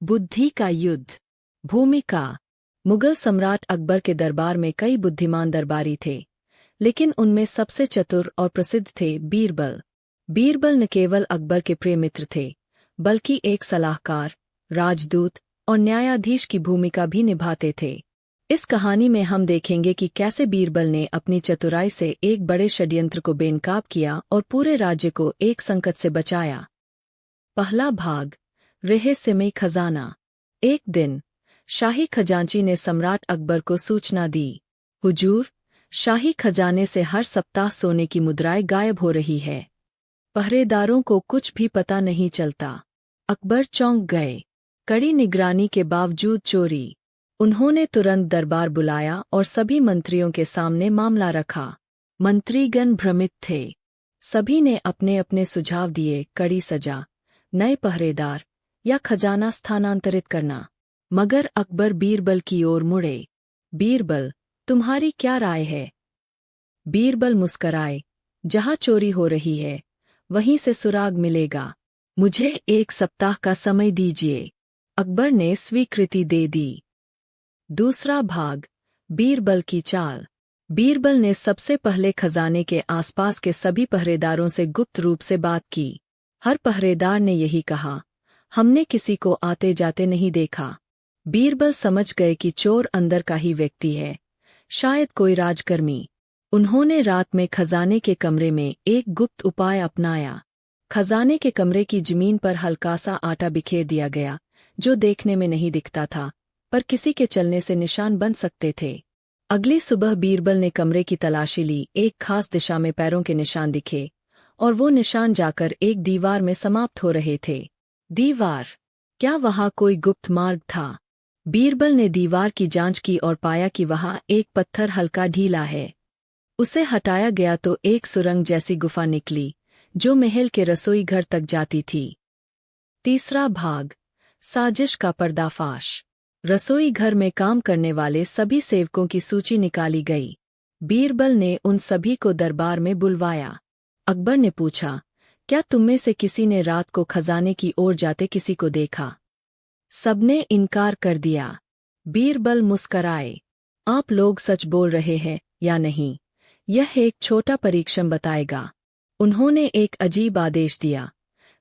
बुद्धि का युद्ध। भूमिका। मुगल सम्राट अकबर के दरबार में कई बुद्धिमान दरबारी थे, लेकिन उनमें सबसे चतुर और प्रसिद्ध थे बीरबल। बीरबल न केवल अकबर के प्रिय मित्र थे, बल्कि एक सलाहकार, राजदूत और न्यायाधीश की भूमिका भी निभाते थे। इस कहानी में हम देखेंगे कि कैसे बीरबल ने अपनी चतुराई से एक बड़े षड्यंत्र को बेनकाब किया और पूरे राज्य को एक संकट से बचाया। पहला भाग, रहस्यमय खजाना। एक दिन शाही खजांची ने सम्राट अकबर को सूचना दी, हुजूर, शाही खजाने से हर सप्ताह सोने की मुद्राएं गायब हो रही है। पहरेदारों को कुछ भी पता नहीं चलता। अकबर चौंक गए। कड़ी निगरानी के बावजूद चोरी। उन्होंने तुरंत दरबार बुलाया और सभी मंत्रियों के सामने मामला रखा। मंत्रीगण भ्रमित थे। सभी ने अपने अपने सुझाव दिए, कड़ी सजा, नए पहरेदार या खजाना स्थानांतरित करना। मगर अकबर बीरबल की ओर मुड़े। बीरबल, तुम्हारी क्या राय है? बीरबल मुस्कराए, जहां चोरी हो रही है वहीं से सुराग मिलेगा। मुझे 1 सप्ताह का समय दीजिए। अकबर ने स्वीकृति दे दी। दूसरा भाग, बीरबल की चाल। बीरबल ने सबसे पहले खजाने के आसपास के सभी पहरेदारों से गुप्त रूप से बात की। हर पहरेदार ने यही कहा, हमने किसी को आते जाते नहीं देखा। बीरबल समझ गए कि चोर अंदर का ही व्यक्ति है, शायद कोई राजकर्मी। उन्होंने रात में खजाने के कमरे में एक गुप्त उपाय अपनाया। खजाने के कमरे की जमीन पर हल्का सा आटा बिखेर दिया गया, जो देखने में नहीं दिखता था, पर किसी के चलने से निशान बन सकते थे। अगली सुबह बीरबल ने कमरे की तलाशी ली। एक खास दिशा में पैरों के निशान दिखे, और वो निशान जाकर एक दीवार में समाप्त हो रहे थे। दीवार? क्या वहां कोई गुप्त मार्ग था? बीरबल ने दीवार की जांच की और पाया कि वहां एक पत्थर हल्का ढीला है। उसे हटाया गया तो एक सुरंग जैसी गुफा निकली, जो महल के रसोई घर तक जाती थी। तीसरा भाग, साजिश का पर्दाफाश। रसोई घर में काम करने वाले सभी सेवकों की सूची निकाली गई। बीरबल ने उन सभी को दरबार में बुलवाया। अकबर ने पूछा, क्या तुममें से किसी ने रात को खजाने की ओर जाते किसी को देखा? सबने इनकार कर दिया। बीरबल मुस्कराए, आप लोग सच बोल रहे हैं या नहीं, यह एक छोटा परीक्षण बताएगा। उन्होंने एक अजीब आदेश दिया,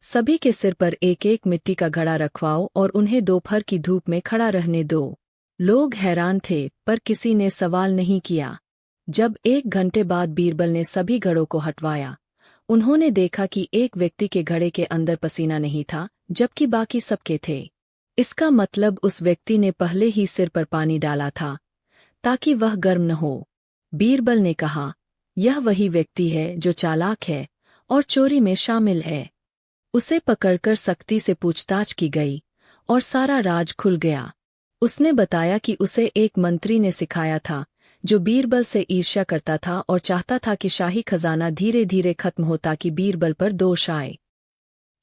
सभी के सिर पर एक एक मिट्टी का घड़ा रखवाओ और उन्हें दोपहर की धूप में खड़ा रहने दो। लोग हैरान थे, पर किसी ने सवाल नहीं किया। जब 1 घंटे बाद बीरबल ने सभी घड़ों को हटवाया, उन्होंने देखा कि एक व्यक्ति के घड़े के अंदर पसीना नहीं था, जबकि बाकी सबके थे। इसका मतलब उस व्यक्ति ने पहले ही सिर पर पानी डाला था, ताकि वह गर्म न हो। बीरबल ने कहा, यह वही व्यक्ति है जो चालाक है और चोरी में शामिल है। उसे पकड़कर सख्ती से पूछताछ की गई और सारा राज खुल गया। उसने बताया कि उसे एक मंत्री ने सिखाया था, जो बीरबल से ईर्ष्या करता था और चाहता था कि शाही खजाना धीरे धीरे खत्म हो ताकि बीरबल पर दोष आए।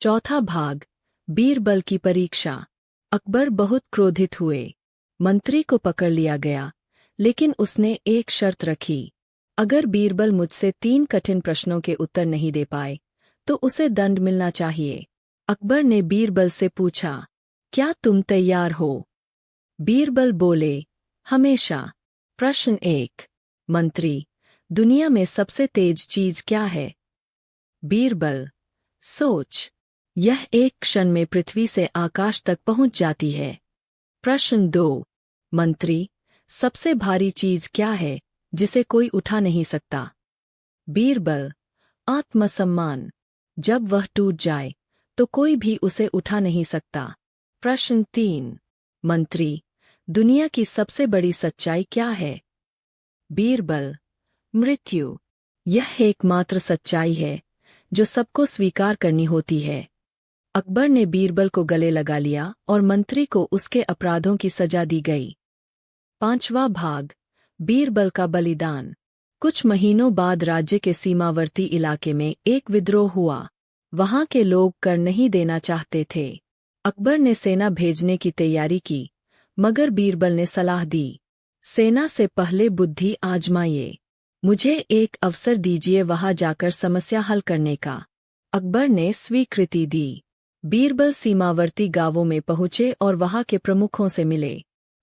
चौथा भाग, बीरबल की परीक्षा। अकबर बहुत क्रोधित हुए। मंत्री को पकड़ लिया गया, लेकिन उसने एक शर्त रखी, अगर बीरबल मुझसे 3 कठिन प्रश्नों के उत्तर नहीं दे पाए तो उसे दंड मिलना चाहिए। अकबर ने बीरबल से पूछा, क्या तुम तैयार हो? बीरबल बोले, हमेशा। प्रश्न 1, मंत्री, दुनिया में सबसे तेज चीज क्या है? बीरबल, सोच। यह एक क्षण में पृथ्वी से आकाश तक पहुंच जाती है। प्रश्न 2, मंत्री, सबसे भारी चीज क्या है जिसे कोई उठा नहीं सकता? बीरबल, आत्मसम्मान। जब वह टूट जाए तो कोई भी उसे उठा नहीं सकता। प्रश्न 3, मंत्री, दुनिया की सबसे बड़ी सच्चाई क्या है? बीरबल, मृत्यु। यह एकमात्र सच्चाई है जो सबको स्वीकार करनी होती है। अकबर ने बीरबल को गले लगा लिया और मंत्री को उसके अपराधों की सजा दी गई। 5वां भाग, बीरबल का बलिदान। कुछ महीनों बाद राज्य के सीमावर्ती इलाके में एक विद्रोह हुआ। वहां के लोग कर नहीं देना चाहते थे। अकबर ने सेना भेजने की तैयारी की, मगर बीरबल ने सलाह दी, सेना से पहले बुद्धि आजमाइए। मुझे एक अवसर दीजिए वहां जाकर समस्या हल करने का। अकबर ने स्वीकृति दी। बीरबल सीमावर्ती गांवों में पहुंचे और वहां के प्रमुखों से मिले।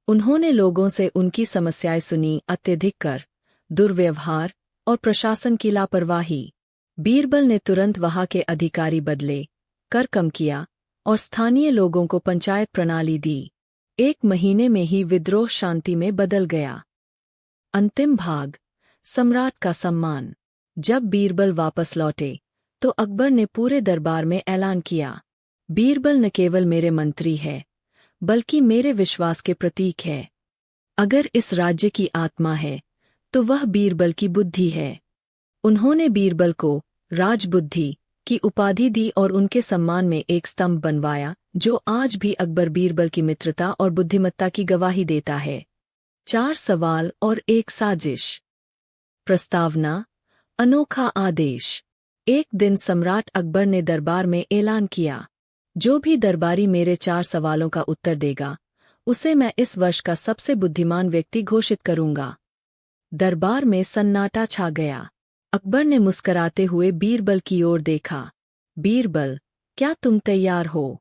उन्होंने लोगों से उनकी समस्याएं सुनी, अत्यधिक कर, दुर्व्यवहार और प्रशासन की लापरवाही। बीरबल ने तुरंत वहां के अधिकारी बदले, कर कम किया और स्थानीय लोगों को पंचायत प्रणाली दी। 1 महीने में ही विद्रोह शांति में बदल गया। अंतिम भाग, सम्राट का सम्मान। जब बीरबल वापस लौटे तो अकबर ने पूरे दरबार में ऐलान किया, बीरबल न केवल मेरे मंत्री है बल्कि मेरे विश्वास के प्रतीक है। अगर इस राज्य की आत्मा है तो वह बीरबल की बुद्धि है। उन्होंने बीरबल को राजबुद्धि की उपाधि दी और उनके सम्मान में एक स्तंभ बनवाया जो आज भी अकबर बीरबल की मित्रता और बुद्धिमत्ता की गवाही देता है। 4 सवाल और एक साजिश। प्रस्तावना, अनोखा आदेश। एक दिन सम्राट अकबर ने दरबार में ऐलान किया, जो भी दरबारी मेरे 4 सवालों का उत्तर देगा उसे मैं इस वर्ष का सबसे बुद्धिमान व्यक्ति घोषित करूंगा। दरबार में सन्नाटा छा गया। अकबर ने मुस्कराते हुए बीरबल की ओर देखा। बीरबल, क्या तुम तैयार हो?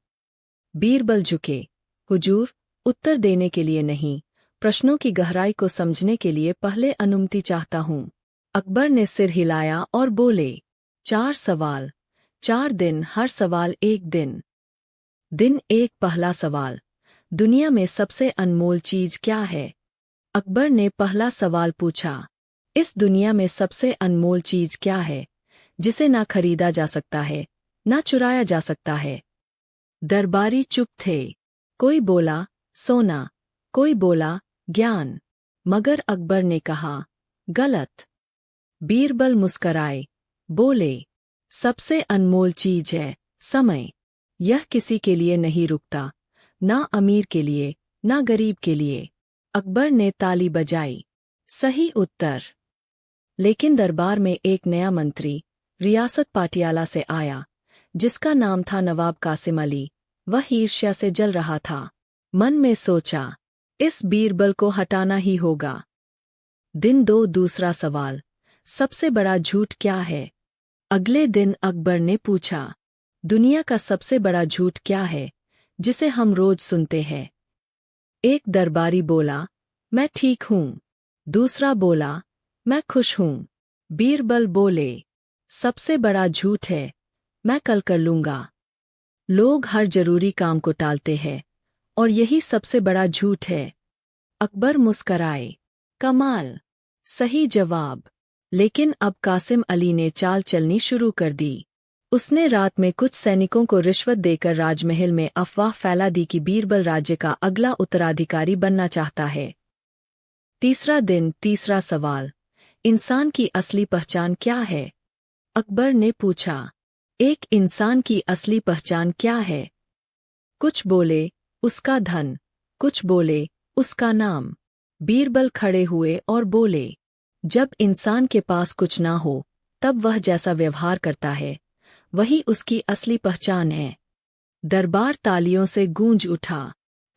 बीरबल झुके। हुजूर, उत्तर देने के लिए नहीं, प्रश्नों की गहराई को समझने के लिए पहले अनुमति चाहता हूं। अकबर ने सिर हिलाया और बोले, 4 सवाल, 4 दिन, हर सवाल 1 दिन। दिन 1, पहला सवाल, दुनिया में सबसे अनमोल चीज क्या है? अकबर ने पहला सवाल पूछा, इस दुनिया में सबसे अनमोल चीज क्या है जिसे ना खरीदा जा सकता है, ना चुराया जा सकता है? दरबारी चुप थे। कोई बोला सोना, कोई बोला ज्ञान, मगर अकबर ने कहा, गलत। बीरबल मुस्कराए, बोले, सबसे अनमोल चीज है समय। यह किसी के लिए नहीं रुकता, ना अमीर के लिए, ना गरीब के लिए। अकबर ने ताली बजाई। सही उत्तर। लेकिन दरबार में एक नया मंत्री रियासत पाटियाला से आया, जिसका नाम था नवाब कासिम अली। वह ईर्ष्या से जल रहा था। मन में सोचा, इस बीरबल को हटाना ही होगा। दिन 2, दूसरा सवाल, सबसे बड़ा झूठ क्या है? अगले दिन अकबर ने पूछा, दुनिया का सबसे बड़ा झूठ क्या है जिसे हम रोज सुनते हैं? एक दरबारी बोला, मैं ठीक हूं। दूसरा बोला, मैं खुश हूं। बीरबल बोले, सबसे बड़ा झूठ है, मैं कल कर लूंगा। लोग हर जरूरी काम को टालते हैं और यही सबसे बड़ा झूठ है। अकबर मुस्कराए, कमाल, सही जवाब। लेकिन अब कासिम अली ने चाल चलनी शुरू कर दी। उसने रात में कुछ सैनिकों को रिश्वत देकर राजमहल में अफवाह फैला दी कि बीरबल राज्य का अगला उत्तराधिकारी बनना चाहता है। तीसरा दिन, तीसरा सवाल, इंसान की असली पहचान क्या है? अकबर ने पूछा, एक इंसान की असली पहचान क्या है? कुछ बोले, उसका धन, कुछ बोले, उसका नाम। बीरबल खड़े हुए और बोले, जब इंसान के पास कुछ ना हो तब वह जैसा व्यवहार करता है वही उसकी असली पहचान है। दरबार तालियों से गूंज उठा।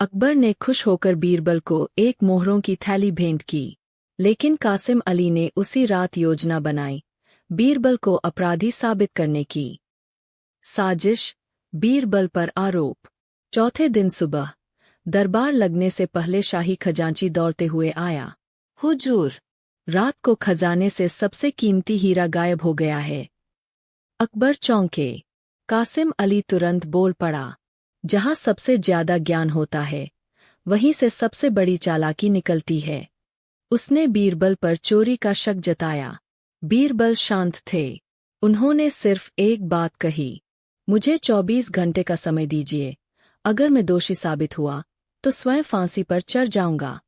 अकबर ने खुश होकर बीरबल को एक मोहरों की थैली भेंट की। लेकिन कासिम अली ने उसी रात योजना बनाई, बीरबल को अपराधी साबित करने की। साजिश, बीरबल पर आरोप। चौथे दिन सुबह दरबार लगने से पहले शाही खजांची दौड़ते हुए आया। हुजूर, रात को खजाने से सबसे कीमती हीरा गायब हो गया है। अकबर चौंके। कासिम अली तुरंत बोल पड़ा, जहां सबसे ज्यादा ज्ञान होता है वहीं से सबसे बड़ी चालाकी निकलती है। उसने बीरबल पर चोरी का शक जताया। बीरबल शांत थे। उन्होंने सिर्फ एक बात कही, मुझे 24 घंटे का समय दीजिए। अगर मैं दोषी साबित हुआ तो स्वयं फांसी पर चढ़ जाऊंगा।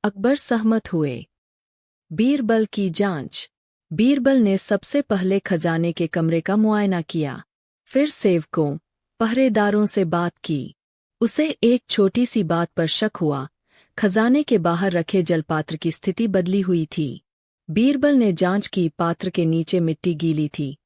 अकबर सहमत हुए। बीरबल की जांच। बीरबल ने सबसे पहले खजाने के कमरे का मुआयना किया, फिर सेवकों, पहरेदारों से बात की। उसे एक छोटी सी बात पर शक हुआ, खजाने के बाहर रखे जलपात्र की स्थिति बदली हुई थी। बीरबल ने जांच की, पात्र के नीचे मिट्टी गीली थी,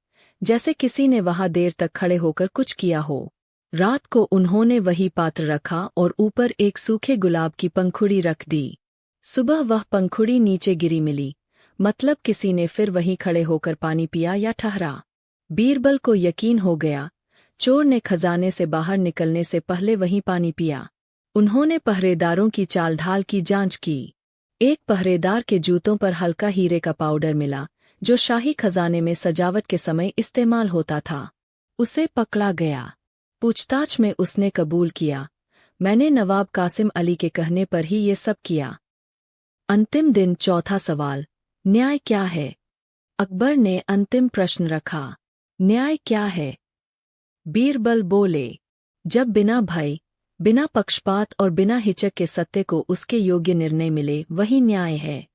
जैसे किसी ने वहां देर तक खड़े होकर कुछ किया हो। रात को उन्होंने वही पात्र रखा और ऊपर एक सूखे गुलाब की पंखुड़ी रख दी। सुबह वह पंखुड़ी नीचे गिरी मिली, मतलब किसी ने फिर वहीं खड़े होकर पानी पिया या ठहरा। बीरबल को यकीन हो गया, चोर ने खजाने से बाहर निकलने से पहले वहीं पानी पिया। उन्होंने पहरेदारों की चाल ढाल की जांच की। एक पहरेदार के जूतों पर हल्का हीरे का पाउडर मिला, जो शाही खजाने में सजावट के समय इस्तेमाल होता था। उसे पकड़ा गया। पूछताछ में उसने कबूल किया, मैंने नवाब कासिम अली के कहने पर ही ये सब किया। अंतिम दिन चौथा सवाल, न्याय क्या है? अकबर ने अंतिम प्रश्न रखा, न्याय क्या है? बीरबल बोले, जब बिना भय, बिना पक्षपात और बिना हिचक के सत्य को उसके योग्य निर्णय मिले, वही न्याय है।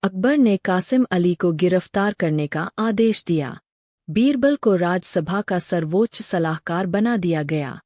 अकबर ने कासिम अली को गिरफ्तार करने का आदेश दिया। बीरबल को राजसभा का सर्वोच्च सलाहकार बना दिया गया।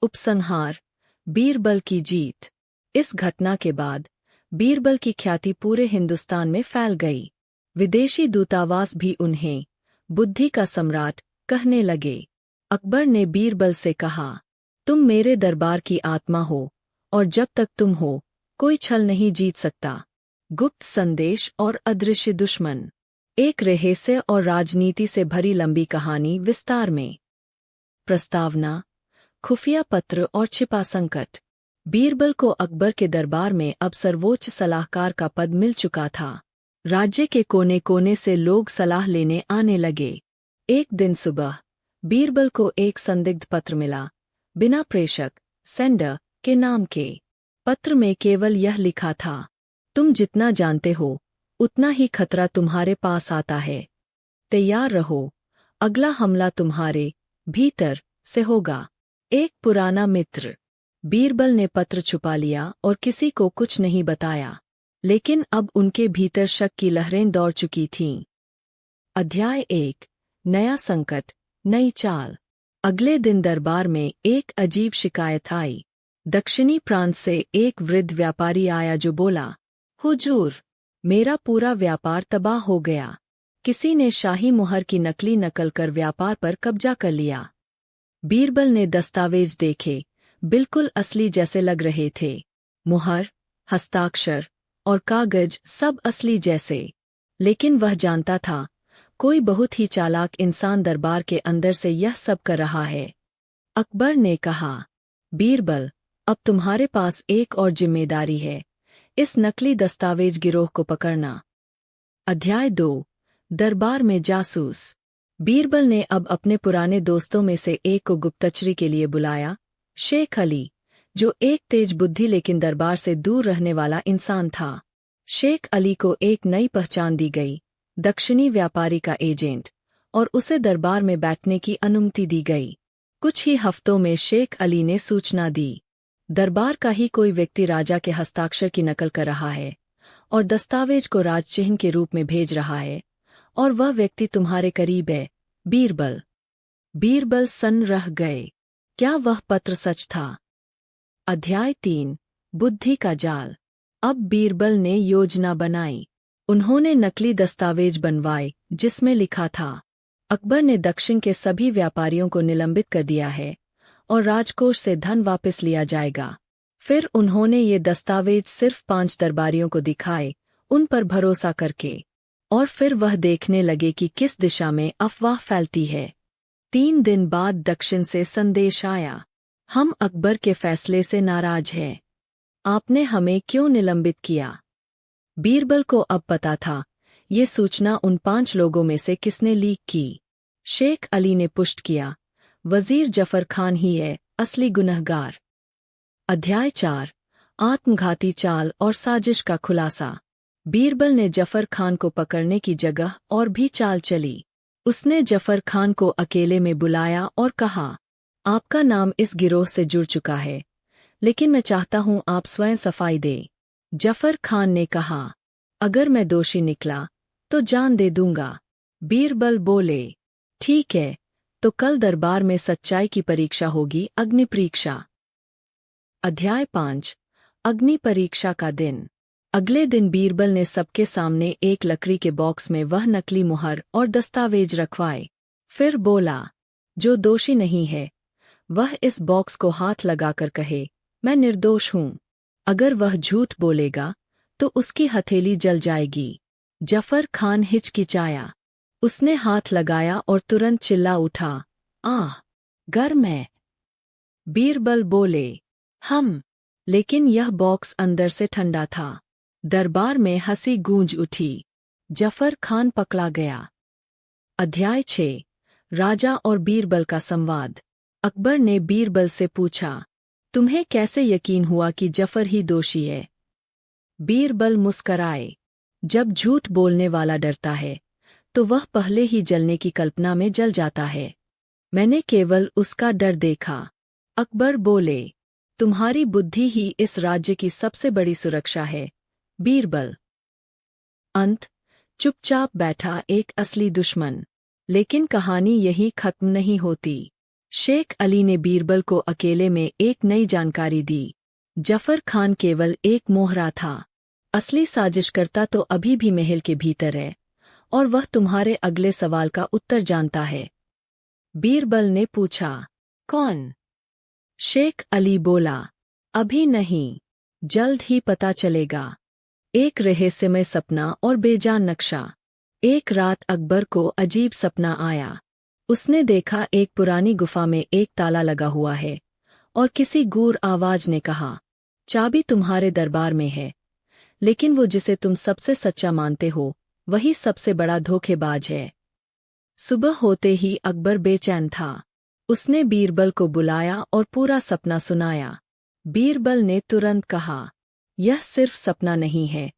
उपसंहार, बीरबल की जीत। इस घटना के बाद बीरबल की ख्याति पूरे हिंदुस्तान में फैल गई। विदेशी दूतावास भी उन्हें बुद्धि का सम्राट कहने लगे। अकबर ने बीरबल से कहा, तुम मेरे दरबार की आत्मा हो, और जब तक तुम हो, कोई छल नहीं जीत सकता। गुप्त संदेश और अदृश्य दुश्मन। एक रहस्य और राजनीति से भरी लंबी कहानी विस्तार में। प्रस्तावना, खुफिया पत्र और छिपा संकट। बीरबल को अकबर के दरबार में अब सर्वोच्च सलाहकार का पद मिल चुका था। राज्य के कोने कोने से लोग सलाह लेने आने लगे। एक दिन सुबह बीरबल को एक संदिग्ध पत्र मिला, बिना प्रेषक, सेंडर के नाम के। पत्र में केवल यह लिखा था, तुम जितना जानते हो उतना ही खतरा तुम्हारे पास आता है। तैयार रहो, अगला हमला तुम्हारे भीतर से होगा। एक पुराना मित्र। बीरबल ने पत्र छुपा लिया और किसी को कुछ नहीं बताया, लेकिन अब उनके भीतर शक की लहरें दौड़ चुकी थीं। अध्याय 1, नया संकट, नई चाल। अगले दिन दरबार में एक अजीब शिकायत आई। दक्षिणी प्रांत से एक वृद्ध व्यापारी आया जो बोला, हुजूर, मेरा पूरा व्यापार तबाह हो गया। किसी ने शाही मुहर की नकली नकल कर व्यापार पर कब्जा कर लिया। बीरबल ने दस्तावेज देखे, बिल्कुल असली जैसे लग रहे थे। मुहर, हस्ताक्षर और कागज सब असली जैसे। लेकिन वह जानता था, कोई बहुत ही चालाक इंसान दरबार के अंदर से यह सब कर रहा है। अकबर ने कहा, बीरबल, अब तुम्हारे पास एक और जिम्मेदारी है, इस नकली दस्तावेज गिरोह को पकड़ना। अध्याय 2, दरबार में जासूस। बीरबल ने अब अपने पुराने दोस्तों में से एक को गुप्तचरी के लिए बुलाया, शेख अली, जो एक तेज बुद्धि लेकिन दरबार से दूर रहने वाला इंसान था। शेख अली को एक नई पहचान दी गई, दक्षिणी व्यापारी का एजेंट, और उसे दरबार में बैठने की अनुमति दी गई। कुछ ही हफ्तों में शेख अली ने सूचना दी, दरबार का ही कोई व्यक्ति राजा के हस्ताक्षर की नकल कर रहा है और दस्तावेज को राजचिह्न के रूप में भेज रहा है, और वह व्यक्ति तुम्हारे करीब है, बीरबल। बीरबल सन्न रह गए। क्या वह पत्र सच था? अध्याय 3, बुद्धि का जाल। अब बीरबल ने योजना बनाई। उन्होंने नकली दस्तावेज बनवाए जिसमें लिखा था, अकबर ने दक्षिण के सभी व्यापारियों को निलंबित कर दिया है और राजकोष से धन वापस लिया जाएगा। फिर उन्होंने ये दस्तावेज सिर्फ 5 दरबारियों को दिखाए, उन पर भरोसा करके, और फिर वह देखने लगे कि किस दिशा में अफवाह फैलती है। 3 दिन बाद दक्षिण से संदेश आया, हम अकबर के फैसले से नाराज हैं। आपने हमें क्यों निलंबित किया? बीरबल को अब पता था, ये सूचना उन 5 लोगों में से किसने लीक की। शेख अली ने पुष्ट किया, वजीर जफर खान ही है असली गुनहगार। अध्याय 4, आत्मघाती चाल और साजिश का खुलासा। बीरबल ने जफर खान को पकड़ने की जगह और भी चाल चली। उसने जफर खान को अकेले में बुलाया और कहा, आपका नाम इस गिरोह से जुड़ चुका है, लेकिन मैं चाहता हूं आप स्वयं सफाई दें। जफर खान ने कहा, अगर मैं दोषी निकला तो जान दे दूंगा। बीरबल बोले, ठीक है, तो कल दरबार में सच्चाई की परीक्षा होगी, अग्नि परीक्षा। अध्याय 5, अग्नि परीक्षा का दिन। अगले दिन बीरबल ने सबके सामने एक लकड़ी के बॉक्स में वह नकली मुहर और दस्तावेज रखवाए। फिर बोला, जो दोषी नहीं है वह इस बॉक्स को हाथ लगाकर कहे, मैं निर्दोष हूं। अगर वह झूठ बोलेगा तो उसकी हथेली जल जाएगी। जफर खान हिचकिचाया। उसने हाथ लगाया और तुरंत चिल्ला उठा, आह! गर्म है। बीरबल बोले, हम। लेकिन यह बॉक्स अंदर से ठंडा था। दरबार में हंसी गूंज उठी। जफर खान पकड़ा गया। अध्याय 6। राजा और बीरबल का संवाद। अकबर ने बीरबल से पूछा, तुम्हें कैसे यकीन हुआ कि जफर ही दोषी है? बीरबल मुस्कराए। जब झूठ बोलने वाला डरता है तो वह पहले ही जलने की कल्पना में जल जाता है। मैंने केवल उसका डर देखा। अकबर बोले, तुम्हारी बुद्धि ही इस राज्य की सबसे बड़ी सुरक्षा है। बीरबल। अंत। चुपचाप बैठा एक असली दुश्मन। लेकिन कहानी यही खत्म नहीं होती। शेख अली ने बीरबल को अकेले में एक नई जानकारी दी। जफर खान केवल एक मोहरा था। असली साजिशकर्ता तो अभी भी महल के भीतर है, और वह तुम्हारे अगले सवाल का उत्तर जानता है। बीरबल ने पूछा, कौन? शेख अली बोला, अभी नहीं, जल्द ही पता चलेगा। एक रहस्यमय सपना और बेजान नक्शा। एक रात अकबर को अजीब सपना आया। उसने देखा एक पुरानी गुफा में एक ताला लगा हुआ है, और किसी गूढ़ आवाज ने कहा, चाबी तुम्हारे दरबार में है। लेकिन वो जिसे तुम सबसे सच्चा मानते हो, वही सबसे बड़ा धोखेबाज है। सुबह होते ही अकबर बेचैन था। उसने बीरबल को बुलाया और पूरा सपना सुनाया। बीरबल ने तुरंत कहा, यह सिर्फ सपना नहीं है,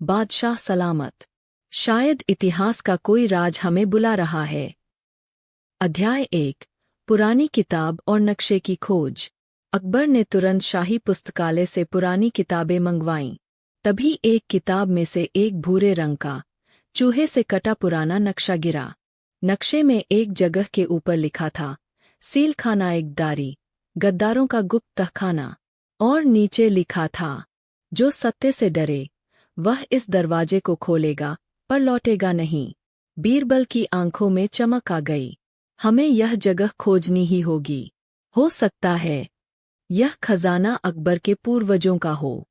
बादशाह सलामत। शायद इतिहास का कोई राज हमें बुला रहा है। अध्याय 1। पुरानी किताब और नक्शे की खोज। अकबर ने तुरंत शाही पुस्तकालय से पुरानी किताबें मंगवाईं। तभी एक किताब में से एक भूरे रंग का, चूहे से कटा पुराना नक्शा गिरा। नक्शे में एक जगह के ऊपर लिखा था, सील खाना एक दारी, गद्दारों का गुप्त तहखाना। और नीचे लिखा था, जो सत्य से डरे वह इस दरवाजे को खोलेगा पर लौटेगा नहीं। बीरबल की आंखों में चमक आ गई। हमें यह जगह खोजनी ही होगी। हो सकता है यह खजाना अकबर के पूर्वजों का हो।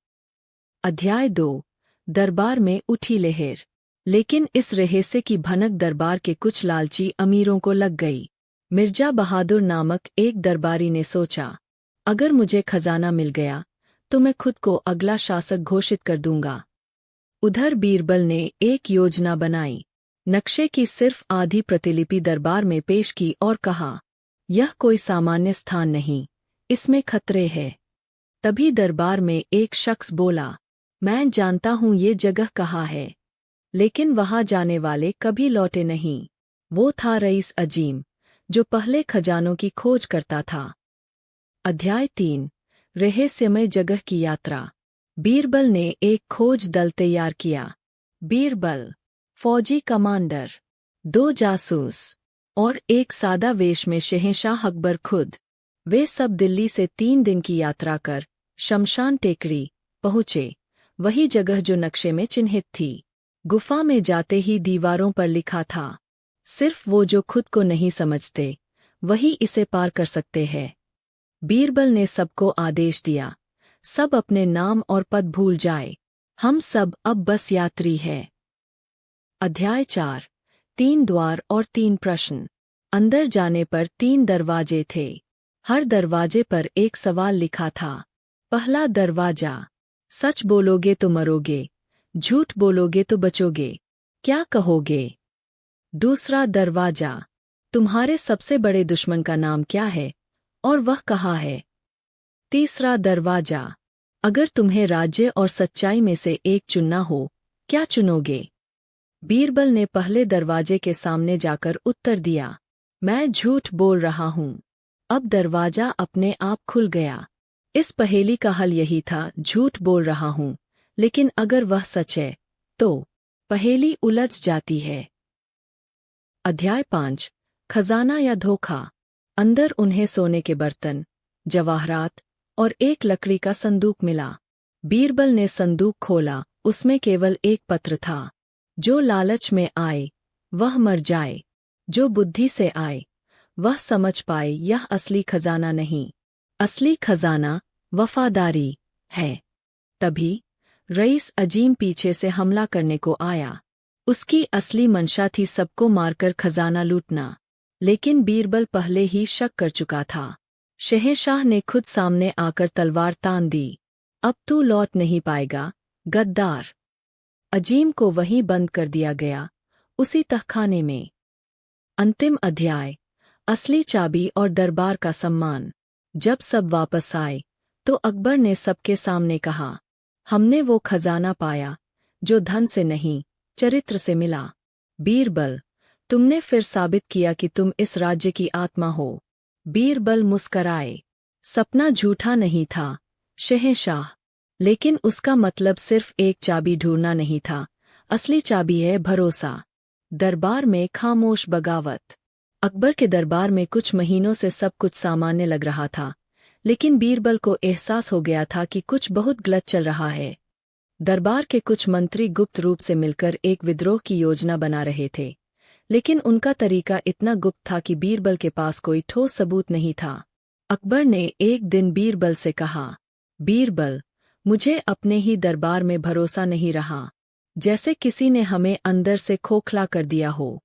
अध्याय 2। दरबार में उठी लहर। लेकिन इस रहस्य की भनक दरबार के कुछ लालची अमीरों को लग गई। मिर्जा बहादुर नामक एक दरबारी ने सोचा, अगर मुझे खजाना मिल गया तो मैं खुद को अगला शासक घोषित कर दूंगा। उधर बीरबल ने एक योजना बनाई। नक्शे की सिर्फ आधी प्रतिलिपि दरबार में पेश की और कहा, यह कोई सामान्य स्थान नहीं, इसमें खतरे हैं। तभी दरबार में एक शख्स बोला, मैं जानता हूं ये जगह कहाँ है, लेकिन वहां जाने वाले कभी लौटे नहीं। वो था रईस अजीम, जो पहले खजानों की खोज करता था। अध्याय 3। रहस्यमय जगह की यात्रा। बीरबल ने एक खोज दल तैयार किया। बीरबल, फौजी कमांडर, 2 जासूस और एक सादा वेश में शहंशाह अकबर खुद। वे सब दिल्ली से 3 दिन की यात्रा कर शमशान टेकरी पहुँचे, वही जगह जो नक्शे में चिन्हित थी। गुफा में जाते ही दीवारों पर लिखा था, सिर्फ वो जो खुद को नहीं समझते वही इसे पार कर सकते हैं। बीरबल ने सबको आदेश दिया, सब अपने नाम और पद भूल जाए, हम सब अब बस यात्री हैं। अध्याय 4। 3 द्वार और 3 प्रश्न। अंदर जाने पर 3 दरवाजे थे। हर दरवाजे पर एक सवाल लिखा था। पहला दरवाजा, सच बोलोगे तो मरोगे, झूठ बोलोगे तो बचोगे, क्या कहोगे? दूसरा दरवाजा, तुम्हारे सबसे बड़े दुश्मन का नाम क्या है और वह कहाँ है? तीसरा दरवाजा, अगर तुम्हें राज्य और सच्चाई में से एक चुनना हो, क्या चुनोगे? बीरबल ने पहले दरवाजे के सामने जाकर उत्तर दिया, मैं झूठ बोल रहा हूँ। अब दरवाजा अपने आप खुल गया। इस पहेली का हल यही था, झूठ बोल रहा हूँ, लेकिन अगर वह सच है तो पहेली उलझ जाती है। अध्याय 5। खजाना या धोखा। अंदर उन्हें सोने के बर्तन, जवाहरात और एक लकड़ी का संदूक मिला। बीरबल ने संदूक खोला, उसमें केवल एक पत्र था, जो लालच में आए वह मर जाए, जो बुद्धि से आए वह समझ पाए यह असली खजाना नहीं, असली खजाना वफादारी है। तभी रईस अजीम पीछे से हमला करने को आया। उसकी असली मंशा थी सबको मारकर खजाना लूटना। लेकिन बीरबल पहले ही शक कर चुका था। शहंशाह ने खुद सामने आकर तलवार तान दी। अब तू लौट नहीं पाएगा, गद्दार। अजीम को वहीं बंद कर दिया गया, उसी तहखाने में। अंतिम अध्याय, असली चाबी और दरबार का सम्मान। जब सब वापस आए तो अकबर ने सबके सामने कहा, हमने वो खजाना पाया जो धन से नहीं, चरित्र से मिला। बीरबल, तुमने फिर साबित किया कि तुम इस राज्य की आत्मा हो। बीरबल मुस्कराए। सपना झूठा नहीं था, शहंशाह, लेकिन उसका मतलब सिर्फ एक चाबी ढूंढना नहीं था। असली चाबी है भरोसा। दरबार में खामोश बगावत। अकबर के दरबार में कुछ महीनों से सब कुछ सामान्य लग रहा था, लेकिन बीरबल को एहसास हो गया था कि कुछ बहुत गलत चल रहा है। दरबार के कुछ मंत्री गुप्त रूप से मिलकर एक विद्रोह की योजना बना रहे थे, लेकिन उनका तरीका इतना गुप्त था कि बीरबल के पास कोई ठोस सबूत नहीं था। अकबर ने एक दिन बीरबल से कहा, बीरबल, मुझे अपने ही दरबार में भरोसा नहीं रहा, जैसे किसी ने हमें अंदर से खोखला कर दिया हो।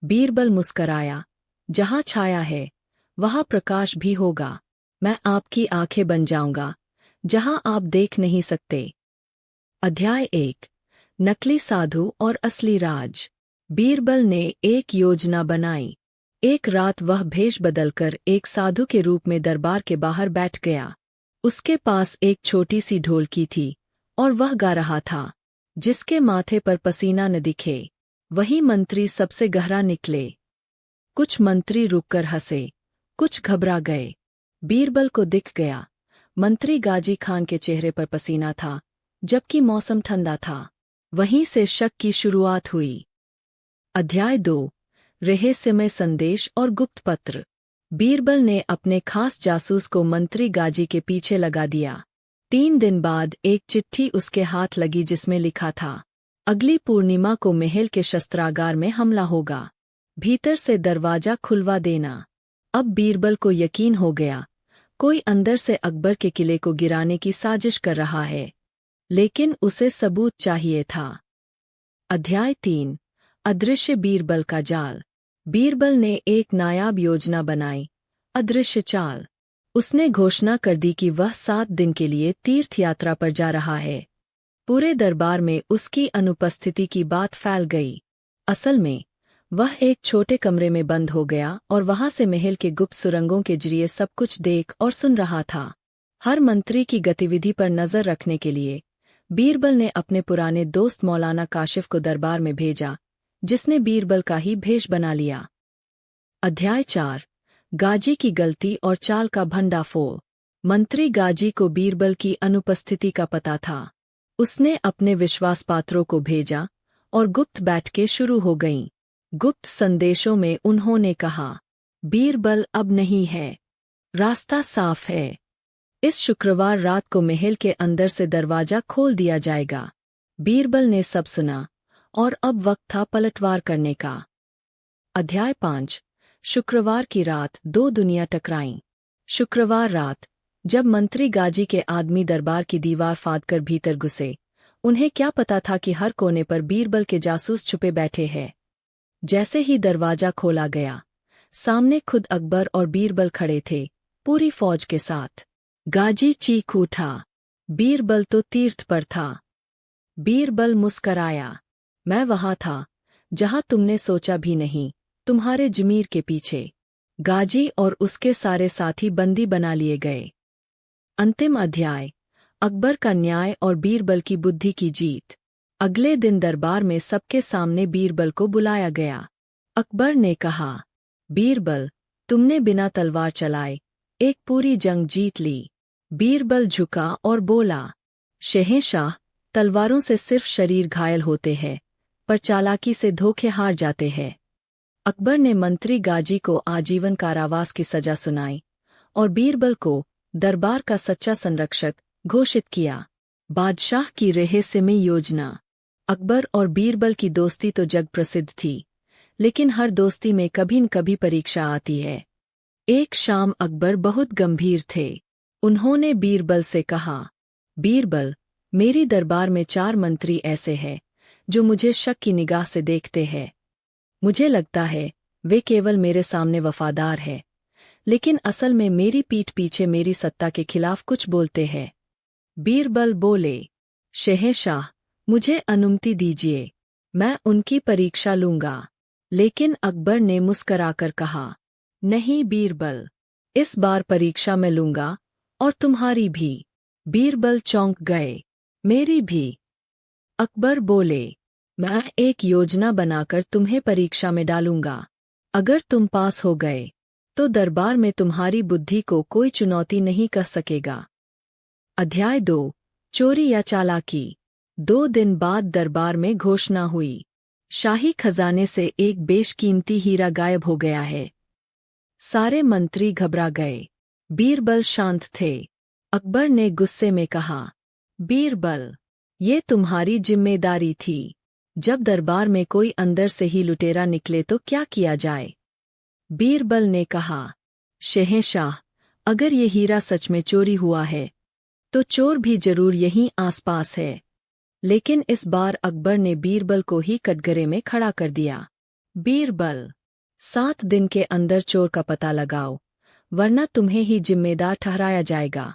बीरबल मुस्कराया, जहाँ छाया है वहाँ प्रकाश भी होगा। मैं आपकी आंखें बन जाऊंगा, जहाँ आप देख नहीं सकते। अध्याय 1, नकली साधु और असली राज। बीरबल ने एक योजना बनाई। एक रात वह भेष बदलकर एक साधु के रूप में दरबार के बाहर बैठ गया। उसके पास एक छोटी सी ढोलकी थी और वह गा रहा था, जिसके माथे पर पसीना न दिखे वही मंत्री सबसे गहरा निकले। कुछ मंत्री रुककर हंसे, कुछ घबरा गए। बीरबल को दिख गया, मंत्री गाजी खान के चेहरे पर पसीना था, जबकि मौसम ठंडा था। वहीं से शक की शुरुआत हुई। अध्याय 2, रहस्यमय संदेश और गुप्त पत्र। बीरबल ने अपने खास जासूस को मंत्री गाजी के पीछे लगा दिया। 3 दिन बाद एक चिट्ठी उसके हाथ लगी जिसमें लिखा था, अगली पूर्णिमा को महल के शस्त्रागार में हमला होगा, भीतर से दरवाजा खुलवा देना। अब बीरबल को यकीन हो गया, कोई अंदर से अकबर के किले को गिराने की साजिश कर रहा है, लेकिन उसे सबूत चाहिए था। अध्याय 3, अदृश्य बीरबल का जाल। बीरबल ने एक नायाब योजना बनाई, अदृश्य चाल। उसने घोषणा कर दी कि वह 7 दिन के लिए तीर्थ यात्रा पर जा रहा है। पूरे दरबार में उसकी अनुपस्थिति की बात फैल गई। असल में वह एक छोटे कमरे में बंद हो गया और वहां से महल के गुप्त सुरंगों के जरिए सब कुछ देख और सुन रहा था। हर मंत्री की गतिविधि पर नजर रखने के लिए बीरबल ने अपने पुराने दोस्त मौलाना काशिफ को दरबार में भेजा, जिसने बीरबल का ही भेष बना लिया। अध्याय 4, गाजी की गलती और चाल का भंडाफोड़। मंत्री गाजी को बीरबल की अनुपस्थिति का पता था। उसने अपने विश्वासपात्रों को भेजा और गुप्त बैठकें शुरू हो गईं। गुप्त संदेशों में उन्होंने कहा, बीरबल अब नहीं है, रास्ता साफ है। इस शुक्रवार रात को महल के अंदर से दरवाजा खोल दिया जाएगा। बीरबल ने सब सुना और अब वक्त था पलटवार करने का। अध्याय 5, शुक्रवार की रात 2 दुनिया टकराईं। शुक्रवार रात, जब मंत्री गाजी के आदमी दरबार की दीवार फादकर भीतर घुसे, उन्हें क्या पता था कि हर कोने पर बीरबल के जासूस छुपे बैठे हैं। जैसे ही दरवाजा खोला गया, सामने खुद अकबर और बीरबल खड़े थे, पूरी फौज के साथ। गाजी चीख उठा, बीरबल तो तीर्थ पर था। बीरबल मुस्कराया, मैं वहां था जहां तुमने सोचा भी नहीं, तुम्हारे जमीर के पीछे। गाजी और उसके सारे साथी बंदी बना लिए गए। अंतिम अध्याय, अकबर का न्याय और बीरबल की बुद्धि की जीत। अगले दिन दरबार में सबके सामने बीरबल को बुलाया गया। अकबर ने कहा, बीरबल, तुमने बिना तलवार चलाए एक पूरी जंग जीत ली। बीरबल झुका और बोला, शहंशाह, तलवारों से सिर्फ शरीर घायल होते हैं, पर चालाकी से धोखे हार जाते हैं। अकबर ने मंत्री गाजी को आजीवन कारावास की सजा सुनाई और बीरबल को दरबार का सच्चा संरक्षक घोषित किया। बादशाह की रहस्यमय योजना। अकबर और बीरबल की दोस्ती तो जग प्रसिद्ध थी, लेकिन हर दोस्ती में कभी न कभी परीक्षा आती है। एक शाम अकबर बहुत गंभीर थे। उन्होंने बीरबल से कहा, बीरबल, मेरी दरबार में 4 मंत्री ऐसे हैं जो मुझे शक की निगाह से देखते हैं। मुझे लगता है वे केवल मेरे सामने वफादार है, लेकिन असल में मेरी पीठ पीछे मेरी सत्ता के खिलाफ कुछ बोलते हैं। बीरबल बोले, शहंशाह, मुझे अनुमति दीजिए, मैं उनकी परीक्षा लूंगा। लेकिन अकबर ने मुस्कराकर कहा, नहीं बीरबल, इस बार परीक्षा मैं लूंगा, और तुम्हारी भी। बीरबल चौंक गए, मेरी भी। अकबर बोले, मैं एक योजना बनाकर तुम्हें परीक्षा में डालूंगा। अगर तुम पास हो गए तो दरबार में तुम्हारी बुद्धि को कोई चुनौती नहीं कर सकेगा। अध्याय 2, चोरी या चालाकी। 2 दिन बाद दरबार में घोषणा हुई, शाही खजाने से एक बेशकीमती हीरा गायब हो गया है। सारे मंत्री घबरा गए। बीरबल शांत थे। अकबर ने गुस्से में कहा, बीरबल, ये तुम्हारी जिम्मेदारी थी। जब दरबार में कोई अंदर से ही लुटेरा निकले तो क्या किया जाए? बीरबल ने कहा, शहंशाह, अगर ये हीरा सच में चोरी हुआ है तो चोर भी जरूर यहीं आसपास है। लेकिन इस बार अकबर ने बीरबल को ही कटघरे में खड़ा कर दिया। बीरबल, 7 दिन के अंदर चोर का पता लगाओ, वरना तुम्हें ही जिम्मेदार ठहराया जाएगा।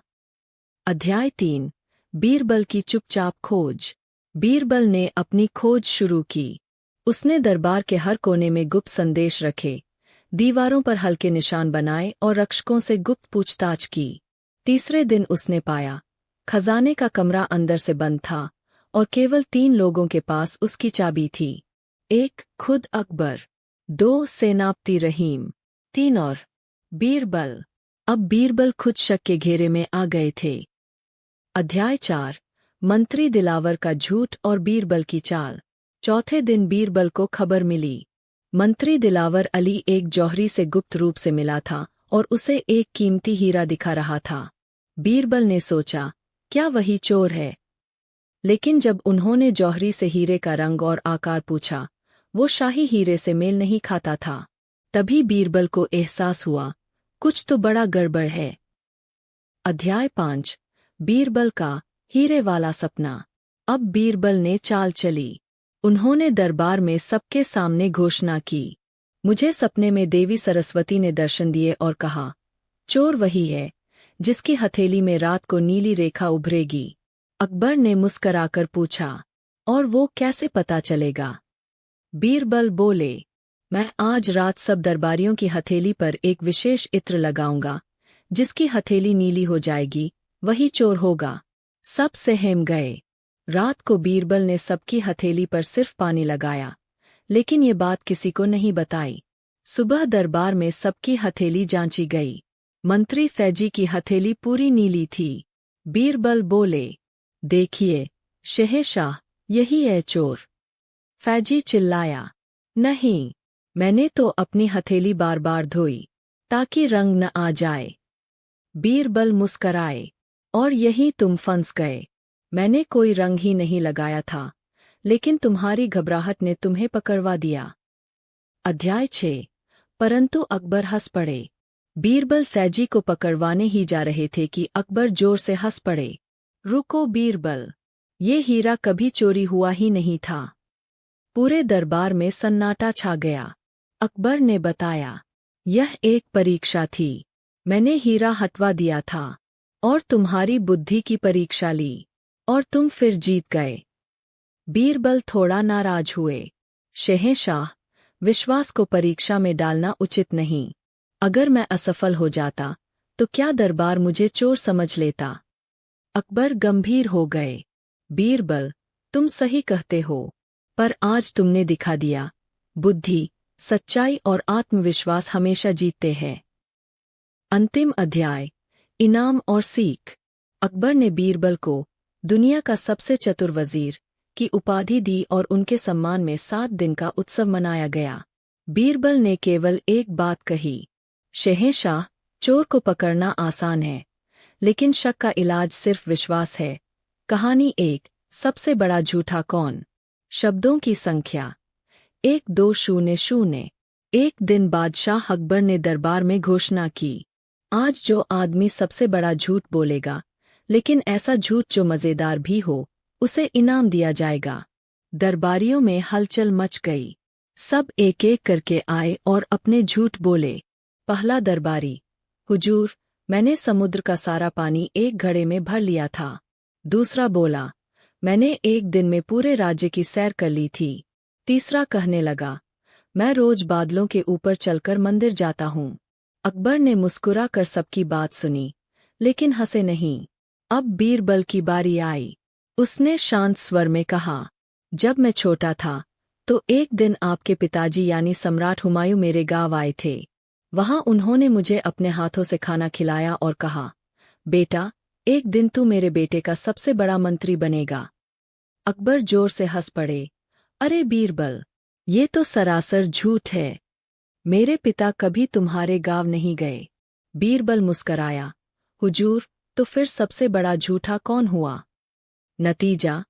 अध्याय 3, बीरबल की चुपचाप खोज। बीरबल ने अपनी खोज शुरू की। उसने दरबार के हर कोने में गुप्त संदेश रखे, दीवारों पर हल्के निशान बनाए और रक्षकों से गुप्त पूछताछ की। तीसरे दिन उसने पाया, खजाने का कमरा अंदर से बंद था और केवल 3 लोगों के पास उसकी चाबी थी। 1 खुद अकबर, 2 सेनापति रहीम, 3 और बीरबल। अब बीरबल खुद शक के घेरे में आ गए थे। अध्याय 4, मंत्री दिलावर का झूठ और बीरबल की चाल। चौथे दिन बीरबल को खबर मिली, मंत्री दिलावर अली एक जौहरी से गुप्त रूप से मिला था और उसे एक कीमती हीरा दिखा रहा था। बीरबल ने सोचा, क्या वही चोर है? लेकिन जब उन्होंने जौहरी से हीरे का रंग और आकार पूछा, वो शाही हीरे से मेल नहीं खाता था। तभी बीरबल को एहसास हुआ, कुछ तो बड़ा गड़बड़ है। अध्याय 5, बीरबल का हीरे वाला सपना। अब बीरबल ने चाल चली। उन्होंने दरबार में सबके सामने घोषणा की, मुझे सपने में देवी सरस्वती ने दर्शन दिए और कहा, चोर वही है जिसकी हथेली में रात को नीली रेखा उभरेगी। अकबर ने मुस्कराकर पूछा, और वो कैसे पता चलेगा? बीरबल बोले, मैं आज रात सब दरबारियों की हथेली पर एक विशेष इत्र लगाऊंगा, जिसकी हथेली नीली हो जाएगी, वही चोर होगा। सब सहम गए। रात को बीरबल ने सबकी हथेली पर सिर्फ पानी लगाया, लेकिन ये बात किसी को नहीं बताई। सुबह दरबार में सबकी हथेली जांची गई। मंत्री फैजी की हथेली पूरी नीली थी। बीरबल बोले, देखिए शहंशाह, यही है चोर। फैजी चिल्लाया, नहीं, मैंने तो अपनी हथेली बार बार धोई ताकि रंग न आ जाए। बीरबल मुस्कराए, और यही तुम फंस गए। मैंने कोई रंग ही नहीं लगाया था, लेकिन तुम्हारी घबराहट ने तुम्हें पकड़वा दिया। अध्याय 6, परंतु अकबर हंस पड़े। बीरबल फैजी को पकड़वाने ही जा रहे थे कि अकबर जोर से हंस पड़े। रुको बीरबल, ये हीरा कभी चोरी हुआ ही नहीं था। पूरे दरबार में सन्नाटा छा गया। अकबर ने बताया, यह एक परीक्षा थी। मैंने हीरा हटवा दिया था और तुम्हारी बुद्धि की परीक्षा ली, और तुम फिर जीत गए। बीरबल थोड़ा नाराज हुए। शहंशाह, विश्वास को परीक्षा में डालना उचित नहीं। अगर मैं असफल हो जाता तो क्या दरबार मुझे चोर समझ लेता? अकबर गंभीर हो गए। बीरबल, तुम सही कहते हो, पर आज तुमने दिखा दिया, बुद्धि, सच्चाई और आत्मविश्वास हमेशा जीतते हैं। अंतिम अध्याय, इनाम और सीख। अकबर ने बीरबल को दुनिया का सबसे चतुर वजीर की उपाधि दी और उनके सम्मान में 7 दिन का उत्सव मनाया गया। बीरबल ने केवल एक बात कही, शहंशाह, चोर को पकड़ना आसान है, लेकिन शक का इलाज सिर्फ विश्वास है। कहानी 1, सबसे बड़ा झूठा कौन? शब्दों की संख्या 1200। एक दिन बादशाह अकबर ने दरबार में घोषणा की, आज जो आदमी सबसे बड़ा झूठ बोलेगा, लेकिन ऐसा झूठ जो मजेदार भी हो, उसे इनाम दिया जाएगा। दरबारियों में हलचल मच गई। सब एक एक करके आए और अपने झूठ बोले। पहला दरबारी, हुजूर, मैंने समुद्र का सारा पानी एक घड़े में भर लिया था। दूसरा बोला, मैंने एक दिन में पूरे राज्य की सैर कर ली थी। तीसरा कहने लगा, मैं रोज बादलों के ऊपर चलकर मंदिर जाता हूँ। अकबर ने मुस्कुरा कर सबकी बात सुनी, लेकिन हंसे नहीं। अब बीरबल की बारी आई। उसने शांत स्वर में कहा, जब मैं छोटा था तो एक दिन आपके पिताजी यानी सम्राट हुमायूं मेरे गांव आए थे। वहां उन्होंने मुझे अपने हाथों से खाना खिलाया और कहा, बेटा, एक दिन तू मेरे बेटे का सबसे बड़ा मंत्री बनेगा। अकबर जोर से हंस पड़े। अरे बीरबल, ये तो सरासर झूठ है। मेरे पिता कभी तुम्हारे गांव नहीं गए। बीरबल मुस्कराया। हुजूर, तो फिर सबसे बड़ा झूठा कौन हुआ? नतीजा,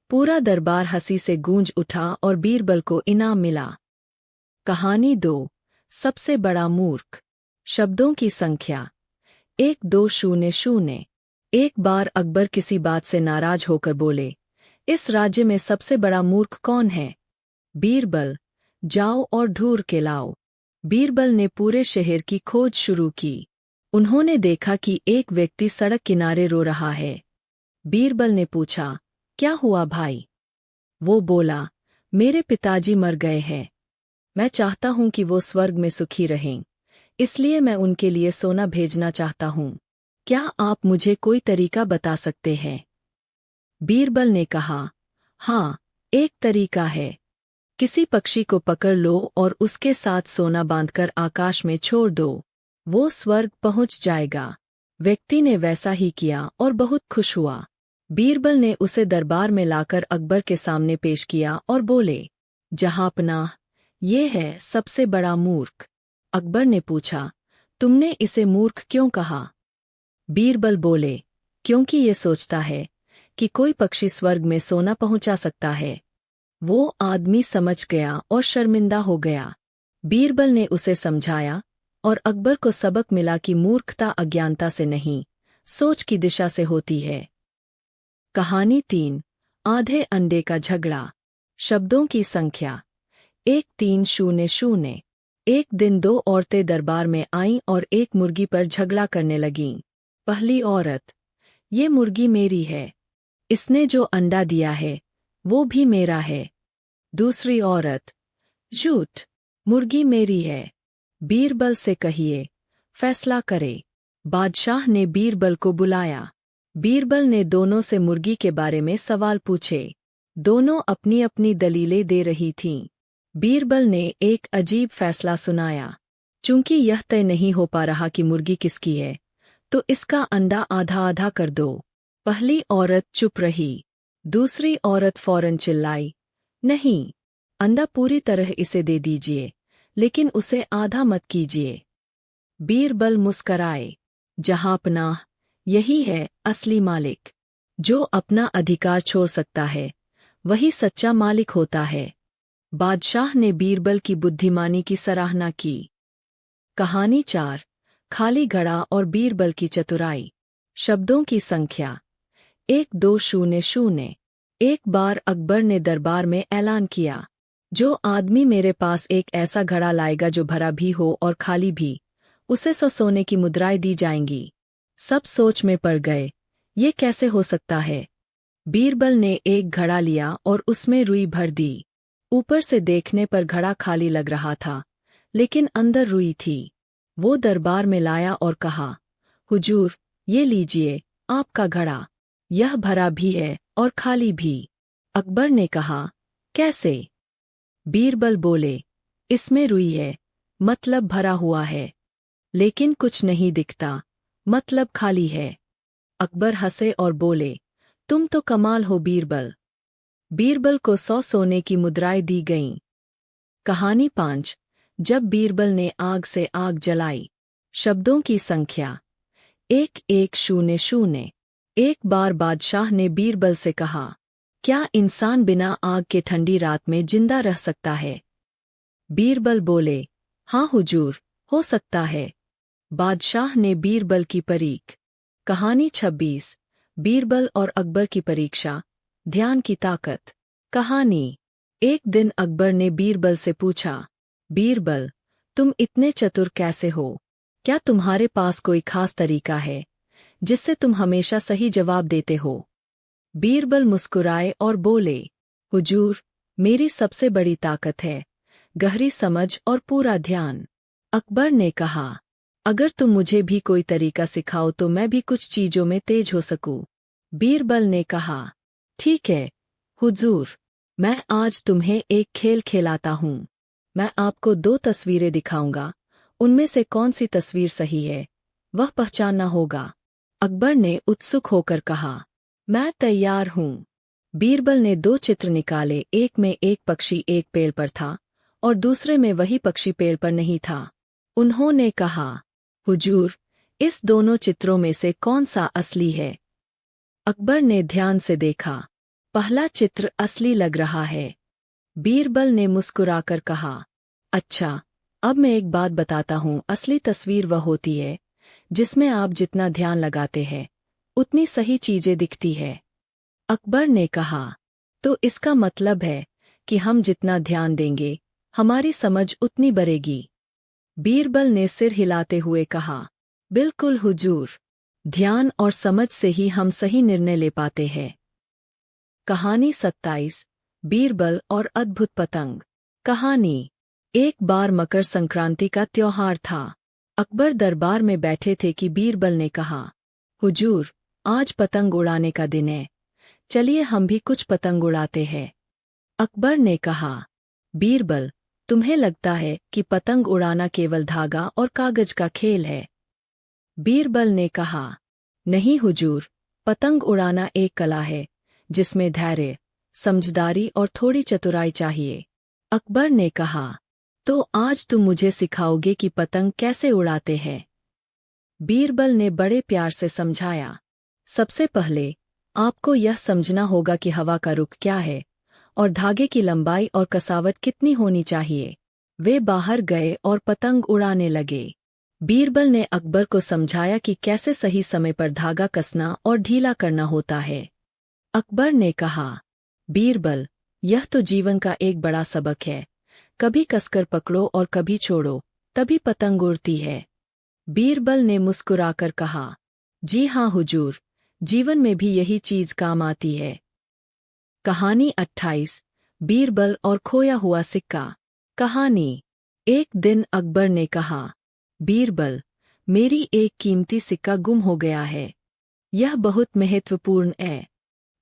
पूरा दरबार हंसी से गूंज उठा और बीरबल को इनाम मिला। कहानी 2, सबसे बड़ा मूर्ख। शब्दों की संख्या 1200। एक बार अकबर किसी बात से नाराज होकर बोले, इस राज्य में सबसे बड़ा मूर्ख कौन है? बीरबल, जाओ और ढूंढ के लाओ। बीरबल ने पूरे शहर की खोज शुरू की। उन्होंने देखा कि एक व्यक्ति सड़क किनारे रो रहा है। बीरबल ने पूछा, क्या हुआ भाई? वो बोला, मेरे पिताजी मर गए हैं। मैं चाहता हूं कि वो स्वर्ग में सुखी रहें, इसलिए मैं उनके लिए सोना भेजना चाहता हूं। क्या आप मुझे कोई तरीका बता सकते हैं? बीरबल ने कहा, हाँ, एक तरीका है। किसी पक्षी को पकड़ लो और उसके साथ सोना बांधकर आकाश में छोड़ दो। वो स्वर्ग पहुंच जाएगा। व्यक्ति ने वैसा ही किया और बहुत खुश हुआ। बीरबल ने उसे दरबार में लाकर अकबर के सामने पेश किया और बोले, जहांपनाह, ये है सबसे बड़ा मूर्ख। अकबर ने पूछा, तुमने इसे मूर्ख क्यों कहा? बीरबल बोले, क्योंकि ये सोचता है कि कोई पक्षी स्वर्ग में सोना पहुंचा सकता है। वो आदमी समझ गया और शर्मिंदा हो गया। बीरबल ने उसे समझाया और अकबर को सबक मिला कि मूर्खता अज्ञानता से नहीं, सोच की दिशा से होती है। कहानी 3, आधे अंडे का झगड़ा। शब्दों की संख्या 1300। एक दिन 2 औरतें दरबार में आईं और एक मुर्गी पर झगड़ा करने लगीं। पहली औरत, ये मुर्गी मेरी है। इसने जो अंडा दिया है वो भी मेरा है। दूसरी औरत, झूठ, मुर्गी मेरी है। बीरबल से कहिए, फैसला करे। बादशाह ने बीरबल को बुलाया। बीरबल ने दोनों से मुर्गी के बारे में सवाल पूछे। दोनों अपनी अपनी दलीलें दे रही थीं। बीरबल ने एक अजीब फैसला सुनाया। चूंकि यह तय नहीं हो पा रहा कि मुर्गी किसकी है, तो इसका अंडा आधा आधा कर दो। पहली औरत चुप रही। दूसरी औरत फौरन चिल्लाई, नहीं, अंडा पूरी तरह इसे दे दीजिए, लेकिन उसे आधा मत कीजिए। बीरबल मुस्कराए। जहांपनाह, यही है असली मालिक। जो अपना अधिकार छोड़ सकता है वही सच्चा मालिक होता है। बादशाह ने बीरबल की बुद्धिमानी की सराहना की। कहानी 4, खाली घड़ा और बीरबल की चतुराई। शब्दों की संख्या 1200। एक बार अकबर ने दरबार में ऐलान किया, जो आदमी मेरे पास एक ऐसा घड़ा लाएगा जो भरा भी हो और खाली भी, उसे 100 सोने की मुद्राएं दी जाएंगी। सब सोच में पड़ गए, ये कैसे हो सकता है? बीरबल ने एक घड़ा लिया और उसमें रुई भर दी। ऊपर से देखने पर घड़ा खाली लग रहा था, लेकिन अंदर रुई थी। वो दरबार में लाया और कहा, हुजूर, ये लीजिए आपका घड़ा। यह भरा भी है और खाली भी। अकबर ने कहा, कैसे? बीरबल बोले, इसमें रुई है, मतलब भरा हुआ है, लेकिन कुछ नहीं दिखता, मतलब खाली है। अकबर हंसे और बोले, तुम तो कमाल हो बीरबल। बीरबल को 100 सोने की मुद्राएं दी गईं। कहानी 5, जब बीरबल ने आग से आग जलाई। शब्दों की संख्या 1100। एक बार बादशाह ने बीरबल से कहा, क्या इंसान बिना आग के ठंडी रात में जिंदा रह सकता है? बीरबल बोले, हाँ हुजूर, हो सकता है। बादशाह ने बीरबल की परीख। कहानी 26, बीरबल और अकबर की परीक्षा, ध्यान की ताकत। कहानी एक दिन अकबर ने बीरबल से पूछा, बीरबल, तुम इतने चतुर कैसे हो? क्या तुम्हारे पास कोई खास तरीका है जिससे तुम हमेशा सही जवाब देते हो? बीरबल मुस्कुराए और बोले, हुजूर, मेरी सबसे बड़ी ताकत है गहरी समझ और पूरा ध्यान। अकबर ने कहा, अगर तुम मुझे भी कोई तरीका सिखाओ तो मैं भी कुछ चीजों में तेज हो सकूं। बीरबल ने कहा, ठीक है हुजूर, मैं आज तुम्हें एक खेल खिलाता हूँ। मैं आपको 2 तस्वीरें दिखाऊंगा, उनमें से कौन सी तस्वीर सही है वह पहचानना होगा। अकबर ने उत्सुक होकर कहा, मैं तैयार हूँ। बीरबल ने 2 चित्र निकाले, एक में एक पक्षी एक पेड़ पर था और दूसरे में वही पक्षी पेड़ पर नहीं था। उन्होंने कहा, हुजूर, इस दोनों चित्रों में से कौन सा असली है? अकबर ने ध्यान से देखा, पहला चित्र असली लग रहा है। बीरबल ने मुस्कुराकर कहा, अच्छा, अब मैं एक बात बताता हूँ, असली तस्वीर वह होती है जिसमें आप जितना ध्यान लगाते हैं उतनी सही चीजें दिखती है। अकबर ने कहा, तो इसका मतलब है कि हम जितना ध्यान देंगे हमारी समझ उतनी बढ़ेगी। बीरबल ने सिर हिलाते हुए कहा, बिल्कुल हुजूर, ध्यान और समझ से ही हम सही निर्णय ले पाते हैं। कहानी 27, बीरबल और अद्भुत पतंग। कहानी। एक बार मकर संक्रांति का त्योहार था। अकबर दरबार में बैठे थे कि बीरबल ने कहा, हुजूर, आज पतंग उड़ाने का दिन है, चलिए हम भी कुछ पतंग उड़ाते हैं। अकबर ने कहा, बीरबल, तुम्हें लगता है कि पतंग उड़ाना केवल धागा और कागज का खेल है? बीरबल ने कहा, नहीं हुजूर, पतंग उड़ाना एक कला है जिसमें धैर्य, समझदारी और थोड़ी चतुराई चाहिए। अकबर ने कहा, तो आज तुम मुझे सिखाओगे कि पतंग कैसे उड़ाते हैं? बीरबल ने बड़े प्यार से समझाया, सबसे पहले आपको यह समझना होगा कि हवा का रुख क्या है और धागे की लंबाई और कसावट कितनी होनी चाहिए। वे बाहर गए और पतंग उड़ाने लगे। बीरबल ने अकबर को समझाया कि कैसे सही समय पर धागा कसना और ढीला करना होता है। अकबर ने कहा, बीरबल, यह तो जीवन का एक बड़ा सबक है, कभी कसकर पकड़ो और कभी छोड़ो, तभी पतंग उड़ती है। बीरबल ने मुस्कुराकर कहा, जी हाँ हुजूर, जीवन में भी यही चीज काम आती है। कहानी 28, बीरबल और खोया हुआ सिक्का। कहानी। एक दिन अकबर ने कहा, बीरबल, मेरी एक कीमती सिक्का गुम हो गया है, यह बहुत महत्वपूर्ण है।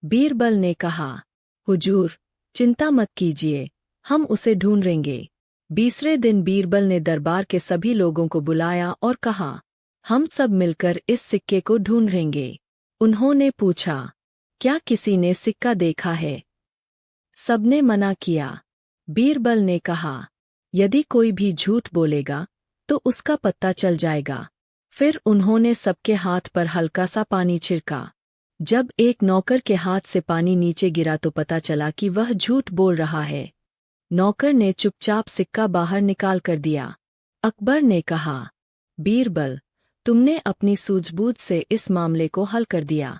बीरबल ने कहा, हुजूर, चिंता मत कीजिए, हम उसे ढूंढेंगे। 20वें दिन बीरबल ने दरबार के सभी लोगों को बुलाया और कहा, हम सब मिलकर इस सिक्के को ढूंढेंगे। उन्होंने पूछा, क्या किसी ने सिक्का देखा है? सबने मना किया। बीरबल ने कहा, यदि कोई भी झूठ बोलेगा तो उसका पता चल जाएगा। फिर उन्होंने सबके हाथ पर हल्का सा पानी छिड़का। जब एक नौकर के हाथ से पानी नीचे गिरा तो पता चला कि वह झूठ बोल रहा है। नौकर ने चुपचाप सिक्का बाहर निकाल कर दिया। अकबर ने कहा, बीरबल, तुमने अपनी सूझबूझ से इस मामले को हल कर दिया।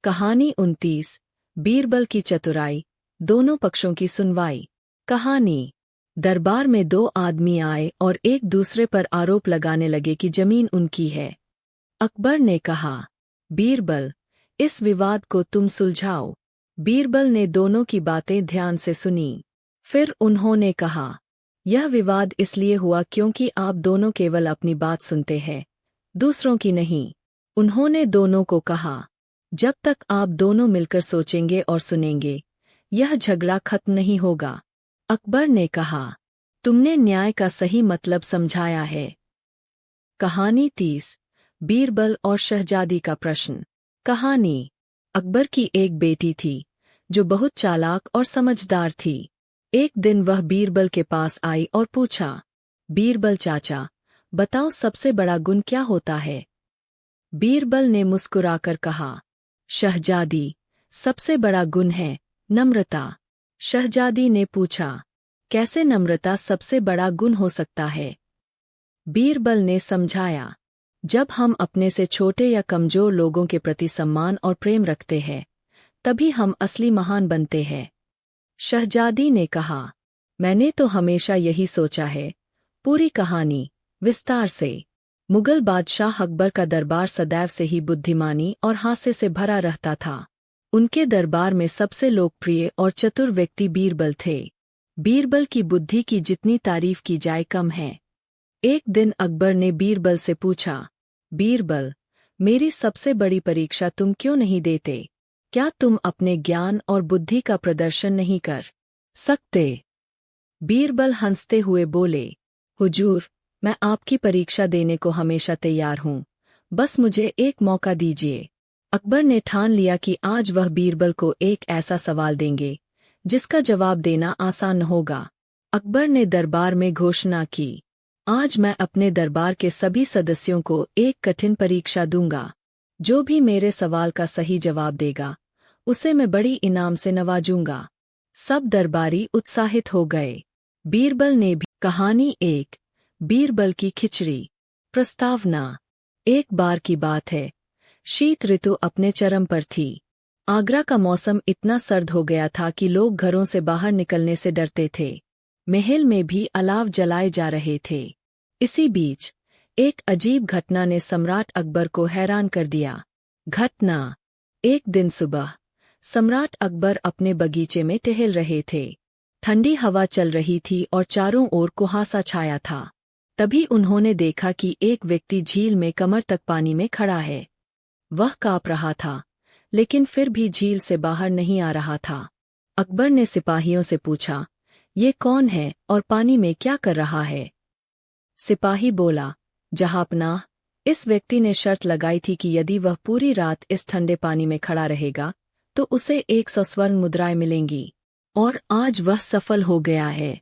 कहानी 29, बीरबल की चतुराई, दोनों पक्षों की सुनवाई। कहानी। दरबार में 2 आदमी आए और एक दूसरे पर आरोप लगाने लगे कि जमीन उनकी है। अकबर ने कहा, बीरबल, इस विवाद को तुम सुलझाओ। बीरबल ने दोनों की बातें ध्यान से सुनी। फिर उन्होंने कहा, यह विवाद इसलिए हुआ क्योंकि आप दोनों केवल अपनी बात सुनते हैं, दूसरों की नहीं। उन्होंने दोनों को कहा, जब तक आप दोनों मिलकर सोचेंगे और सुनेंगे, यह झगड़ा खत्म नहीं होगा। अकबर ने कहा, तुमने न्याय का सही मतलब समझाया है। कहानी 30, बीरबल और शहजादी का प्रश्न। कहानी। अकबर की एक बेटी थी जो बहुत चालाक और समझदार थी। एक दिन वह बीरबल के पास आई और पूछा, बीरबल चाचा, बताओ सबसे बड़ा गुण क्या होता है? बीरबल ने मुस्कुराकर कहा, शहजादी, सबसे बड़ा गुण है नम्रता। शहजादी ने पूछा, कैसे नम्रता सबसे बड़ा गुण हो सकता है? बीरबल ने समझाया, जब हम अपने से छोटे या कमजोर लोगों के प्रति सम्मान और प्रेम रखते हैं, तभी हम असली महान बनते हैं। शहजादी ने कहा, मैंने तो हमेशा यही सोचा है। पूरी कहानी विस्तार से। मुगल बादशाह अकबर का दरबार सदैव से ही बुद्धिमानी और हास्य से भरा रहता था। उनके दरबार में सबसे लोकप्रिय और चतुर व्यक्ति बीरबल थे। बीरबल की बुद्धि की जितनी तारीफ की जाए कम है। एक दिन अकबर ने बीरबल से पूछा, बीरबल, मेरी सबसे बड़ी परीक्षा तुम क्यों नहीं देते? क्या तुम अपने ज्ञान और बुद्धि का प्रदर्शन नहीं कर सकते? बीरबल हंसते हुए बोले, हुजूर, मैं आपकी परीक्षा देने को हमेशा तैयार हूँ, बस मुझे एक मौका दीजिए। अकबर ने ठान लिया कि आज वह बीरबल को एक ऐसा सवाल देंगे जिसका जवाब देना आसान न होगा। अकबर ने दरबार में घोषणा की, आज मैं अपने दरबार के सभी सदस्यों को एक कठिन परीक्षा दूंगा। जो भी मेरे सवाल का सही जवाब देगा, उसे मैं बड़ी इनाम से नवाजूंगा। सब दरबारी उत्साहित हो गए। बीरबल ने भी। कहानी 1। बीरबल की खिचड़ी। प्रस्तावना। एक बार की बात है, शीत ऋतु अपने चरम पर थी। आगरा का मौसम इतना सर्द हो गया था कि लोग घरों से बाहर निकलने से डरते थे। महल में भी अलाव जलाए जा रहे थे। इसी बीच एक अजीब घटना ने सम्राट अकबर को हैरान कर दिया। घटना। एक दिन सुबह सम्राट अकबर अपने बगीचे में टहल रहे थे। ठंडी हवा चल रही थी और चारों ओर कुहासा छाया था। तभी उन्होंने देखा कि एक व्यक्ति झील में कमर तक पानी में खड़ा है। वह कांप रहा था, लेकिन फिर भी झील से बाहर नहीं आ रहा था। अकबर ने सिपाहियों से पूछा, ये कौन है और पानी में क्या कर रहा है? सिपाही बोला, जहांपनाह, इस व्यक्ति ने शर्त लगाई थी कि यदि वह पूरी रात इस ठंडे पानी में खड़ा रहेगा तो उसे 100 स्वर्ण मुद्राएं मिलेंगी, और आज वह सफल हो गया है।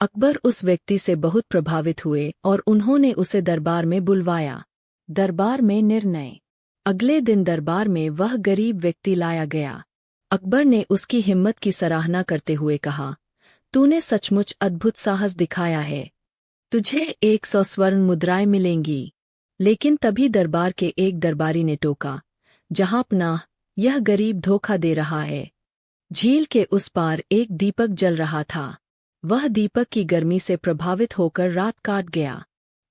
अकबर उस व्यक्ति से बहुत प्रभावित हुए और उन्होंने उसे दरबार में बुलवाया। दरबार में निर्णय। अगले दिन दरबार में वह गरीब व्यक्ति लाया गया। अकबर ने उसकी हिम्मत की सराहना करते हुए कहा, तूने सचमुच अद्भुत साहस दिखाया है। तुझे 100 स्वर्ण मुद्राएं मिलेंगी। लेकिन तभी दरबार के एक दरबारी ने टोका, जहांपनाह, यह गरीब धोखा दे रहा है। झील के उस पार एक दीपक जल रहा था। वह दीपक की गर्मी से प्रभावित होकर रात काट गया।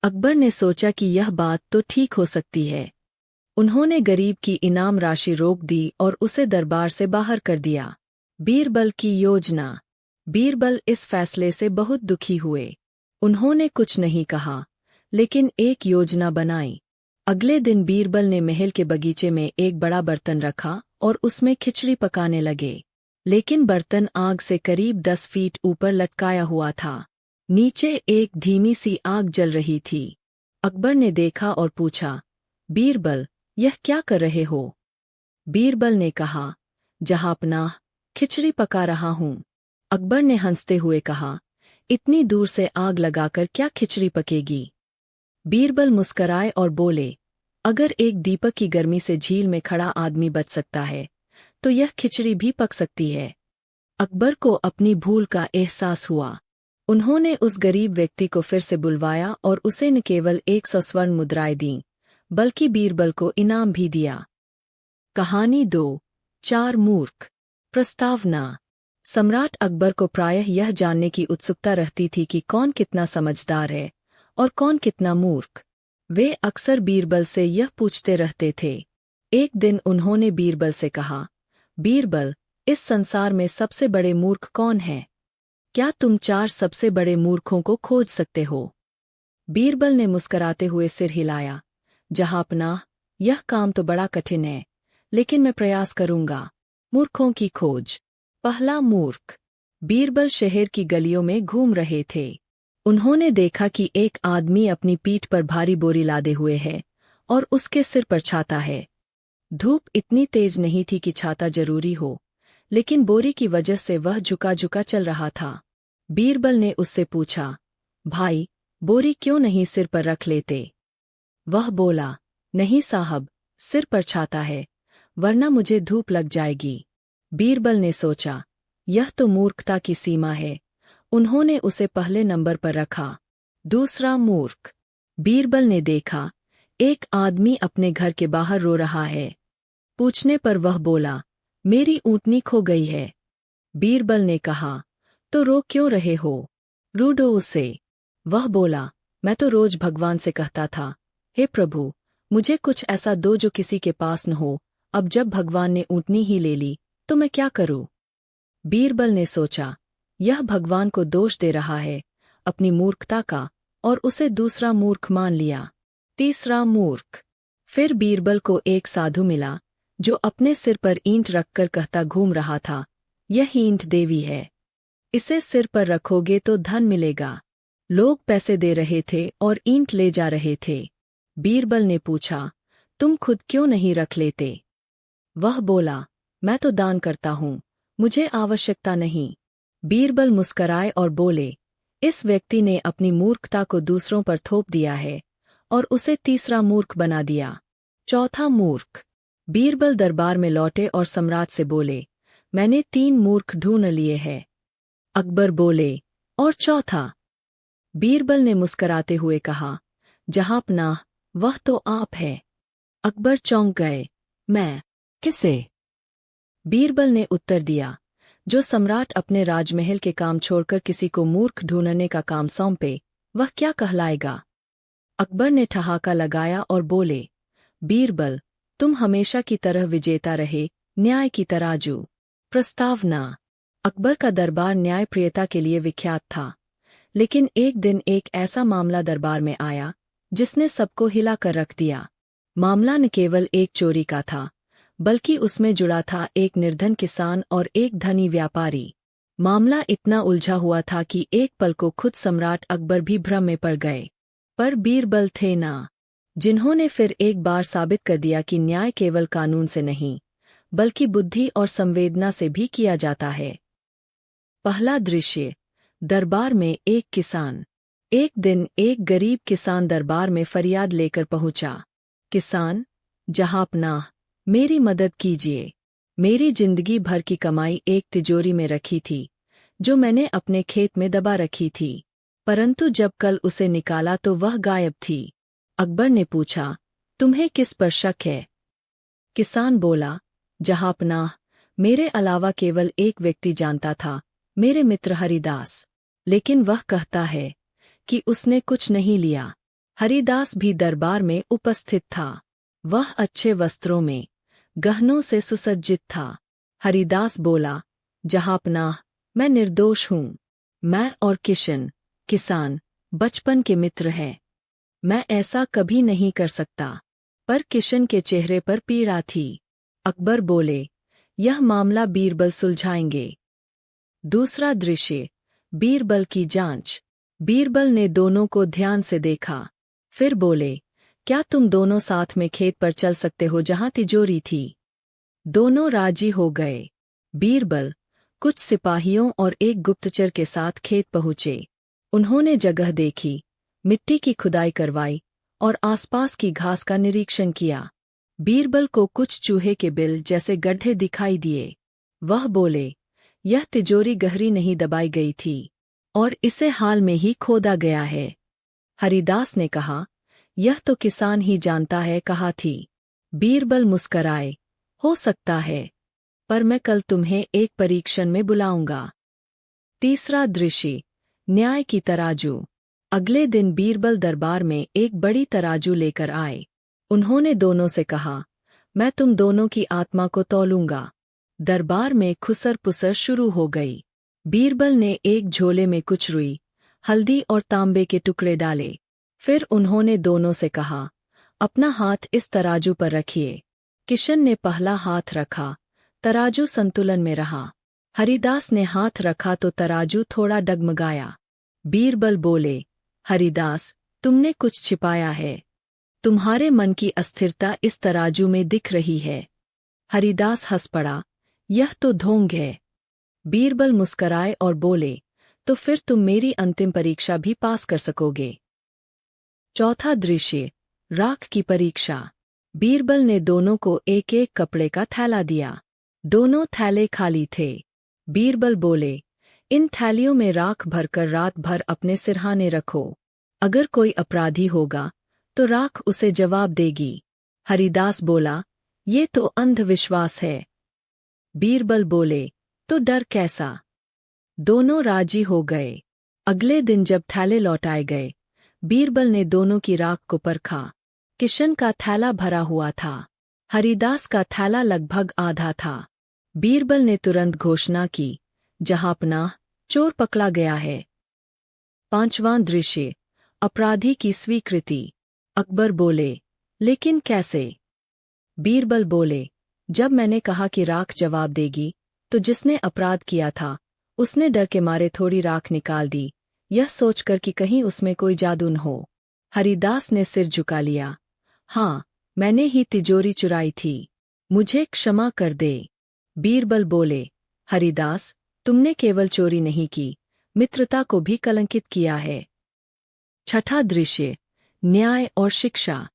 अकबर ने सोचा कि यह बात तो ठीक हो सकती है। उन्होंने गरीब की इनाम राशि रोक दी और उसे दरबार से बाहर कर दिया। बीरबल की योजना। बीरबल इस फैसले से बहुत दुखी हुए। उन्होंने कुछ नहीं कहा, लेकिन एक योजना बनाई। अगले दिन बीरबल ने महल के बगीचे में एक बड़ा बर्तन रखा और उसमें खिचड़ी पकाने लगे। लेकिन बर्तन आग से करीब 10 फीट ऊपर लटकाया हुआ था। नीचे एक धीमी सी आग जल रही थी। अकबर ने देखा और पूछा, बीरबल, यह क्या कर रहे हो? बीरबल ने कहा, जहांपनाह, खिचड़ी पका रहा हूँ। अकबर ने हंसते हुए कहा, इतनी दूर से आग लगाकर क्या खिचड़ी पकेगी? बीरबल मुस्कराए और बोले, अगर एक दीपक की गर्मी से झील में खड़ा आदमी बच सकता है, तो यह खिचड़ी भी पक सकती है। अकबर को अपनी भूल का एहसास हुआ। उन्होंने उस गरीब व्यक्ति को फिर से बुलवाया और उसे न केवल 100 स्वर्ण मुद्राएं दीं, बल्कि बीरबल को इनाम भी दिया। कहानी 2। 4 मूर्ख। प्रस्तावना। सम्राट अकबर को प्रायः यह जानने की उत्सुकता रहती थी कि कौन कितना समझदार है और कौन कितना मूर्ख। वे अक्सर बीरबल से यह पूछते रहते थे। एक दिन उन्होंने बीरबल से कहा, बीरबल, इस संसार में सबसे बड़े मूर्ख कौन है? क्या तुम 4 सबसे बड़े मूर्खों को खोज सकते हो? बीरबल ने मुस्कराते हुए सिर हिलाया, जहांपनाह, यह काम तो बड़ा कठिन है, लेकिन मैं प्रयास करूंगा। मूर्खों की खोज। पहला मूर्ख। बीरबल शहर की गलियों में घूम रहे थे। उन्होंने देखा कि एक आदमी अपनी पीठ पर भारी बोरी लादे हुए है और उसके सिर पर छाता है। धूप इतनी तेज नहीं थी कि छाता जरूरी हो, लेकिन बोरी की वजह से वह झुका झुका चल रहा था। बीरबल ने उससे पूछा, भाई, बोरी क्यों नहीं सिर पर रख लेते? वह बोला, नहीं साहब, सिर पर छाता है, वरना मुझे धूप लग जाएगी। बीरबल ने सोचा, यह तो मूर्खता की सीमा है। उन्होंने उसे पहले नंबर पर रखा। दूसरा मूर्ख। बीरबल ने देखा, एक आदमी अपने घर के बाहर रो रहा है। पूछने पर वह बोला, मेरी ऊँटनी खो गई है। बीरबल ने कहा, तो रो क्यों रहे हो? रूडो उसे। वह बोला, मैं तो रोज भगवान से कहता था, हे प्रभु, मुझे कुछ ऐसा दो जो किसी के पास न हो। अब जब भगवान ने ऊँटनी ही ले ली तो मैं क्या करूं? बीरबल ने सोचा, यह भगवान को दोष दे रहा है अपनी मूर्खता का, और उसे दूसरा मूर्ख मान लिया। तीसरा मूर्ख। फिर बीरबल को एक साधु मिला जो अपने सिर पर ईंट रखकर कहता घूम रहा था, यह ईंट देवी है, इसे सिर पर रखोगे तो धन मिलेगा। लोग पैसे दे रहे थे और ईंट ले जा रहे थे। बीरबल ने पूछा, तुम खुद क्यों नहीं रख लेते? वह बोला, मैं तो दान करता हूँ, मुझे आवश्यकता नहीं। बीरबल मुस्कराए और बोले, इस व्यक्ति ने अपनी मूर्खता को दूसरों पर थोप दिया है और उसे तीसरा मूर्ख बना दिया। चौथा मूर्ख। बीरबल दरबार में लौटे और सम्राट से बोले, मैंने 3 मूर्ख ढूंढ लिए हैं। अकबर बोले, और चौथा? बीरबल ने मुस्कराते हुए कहा, जहांपनाह, वह तो आप है। अकबर चौंक गए, मैं? किसे? बीरबल ने उत्तर दिया, जो सम्राट अपने राजमहल के काम छोड़कर किसी को मूर्ख ढूंढने का काम सौंपे, वह क्या कहलाएगा? अकबर ने ठहाका लगाया और बोले, बीरबल, तुम हमेशा की तरह विजेता रहे, न्याय की तराजू। प्रस्तावना। अकबर का दरबार न्यायप्रियता के लिए विख्यात था, लेकिन एक दिन एक ऐसा मामला दरबार में आया जिसने सबको हिला कर रख दिया। मामला न केवल एक चोरी का था, बल्कि उसमें जुड़ा था एक निर्धन किसान और एक धनी व्यापारी। मामला इतना उलझा हुआ था कि एक पल को खुद सम्राट अकबर भी भ्रम में पड़ गए। पर बीरबल थे ना, जिन्होंने फिर एक बार साबित कर दिया कि न्याय केवल कानून से नहीं, बल्कि बुद्धि और संवेदना से भी किया जाता है। पहला दृश्य। दरबार में एक किसान। एक दिन एक गरीब किसान दरबार में फरियाद लेकर पहुंचा। किसान, जहांपनाह, मेरी मदद कीजिए। मेरी जिंदगी भर की कमाई एक तिजोरी में रखी थी, जो मैंने अपने खेत में दबा रखी थी, परंतु जब कल उसे निकाला तो वह गायब थी। अकबर ने पूछा, तुम्हें किस पर शक है? किसान बोला, जहांपनाह, मेरे अलावा केवल एक व्यक्ति जानता था, मेरे मित्र हरिदास, लेकिन वह कहता है कि उसने कुछ नहीं लिया। हरिदास भी दरबार में उपस्थित था। वह अच्छे वस्त्रों में, गहनों से सुसज्जित था। हरिदास बोला, जहांपनाह, मैं निर्दोष हूँ। मैं और किशन, किसान, बचपन के मित्र हैं। मैं ऐसा कभी नहीं कर सकता। पर किशन के चेहरे पर पीड़ा थी। अकबर बोले, यह मामला बीरबल सुलझाएंगे। दूसरा दृश्य। बीरबल की जांच। बीरबल ने दोनों को ध्यान से देखा, फिर बोले, क्या तुम दोनों साथ में खेत पर चल सकते हो जहां तिजोरी थी? दोनों राजी हो गए। बीरबल कुछ सिपाहियों और एक गुप्तचर के साथ खेत पहुंचे। उन्होंने जगह देखी, मिट्टी की खुदाई करवाई और आसपास की घास का निरीक्षण किया। बीरबल को कुछ चूहे के बिल जैसे गड्ढे दिखाई दिए। वह बोले, यह तिजोरी गहरी नहीं दबाई गई थी और इसे हाल में ही खोदा गया है। हरिदास ने कहा, यह तो किसान ही जानता है कहा थी। बीरबल मुस्कराए, हो सकता है, पर मैं कल तुम्हें एक परीक्षण में बुलाऊंगा। तीसरा दृश्य। न्याय की तराजू। अगले दिन बीरबल दरबार में एक बड़ी तराजू लेकर आए। उन्होंने दोनों से कहा, मैं तुम दोनों की आत्मा को तौलूंगा। दरबार में खुसर पुसर शुरू हो गई। बीरबल ने एक झोले में कुछ रुई, हल्दी और तांबे के टुकड़े डाले। फिर उन्होंने दोनों से कहा, अपना हाथ इस तराजू पर रखिए। किशन ने पहला हाथ रखा, तराजू संतुलन में रहा। हरिदास ने हाथ रखा तो तराजू थोड़ा डगमगाया। बीरबल बोले, हरिदास, तुमने कुछ छिपाया है। तुम्हारे मन की अस्थिरता इस तराजू में दिख रही है। हरिदास हंस पड़ा, यह तो ढोंग है। बीरबल मुस्कराए और बोले, तो फिर तुम मेरी अंतिम परीक्षा भी पास कर सकोगे। चौथा दृश्य। राख की परीक्षा। बीरबल ने दोनों को एक एक कपड़े का थैला दिया। दोनों थैले खाली थे। बीरबल बोले, इन थैलियों में राख भरकर रात भर अपने सिरहाने रखो। अगर कोई अपराधी होगा तो राख उसे जवाब देगी। हरिदास बोला, ये तो अंधविश्वास है। बीरबल बोले, तो डर कैसा। दोनों राजी हो गए। अगले दिन जब थैले लौटाए गए, बीरबल ने दोनों की राख को परखा। किशन का थैला भरा हुआ था, हरिदास का थैला लगभग आधा था। बीरबल ने तुरंत घोषणा की, जहांपनाह, चोर पकड़ा गया है। 5वां दृश्य, अपराधी की स्वीकृति। अकबर बोले, लेकिन कैसे? बीरबल बोले, जब मैंने कहा कि राख जवाब देगी, तो जिसने अपराध किया था उसने डर के मारे थोड़ी राख निकाल दी, यह सोचकर कि कहीं उसमें कोई जादू न हो। हरिदास ने सिर झुका लिया। हाँ, मैंने ही तिजोरी चुराई थी, मुझे क्षमा कर दे। बीरबल बोले, हरिदास, तुमने केवल चोरी नहीं की, मित्रता को भी कलंकित किया है। 6ठा दृश्य, न्याय और शिक्षा।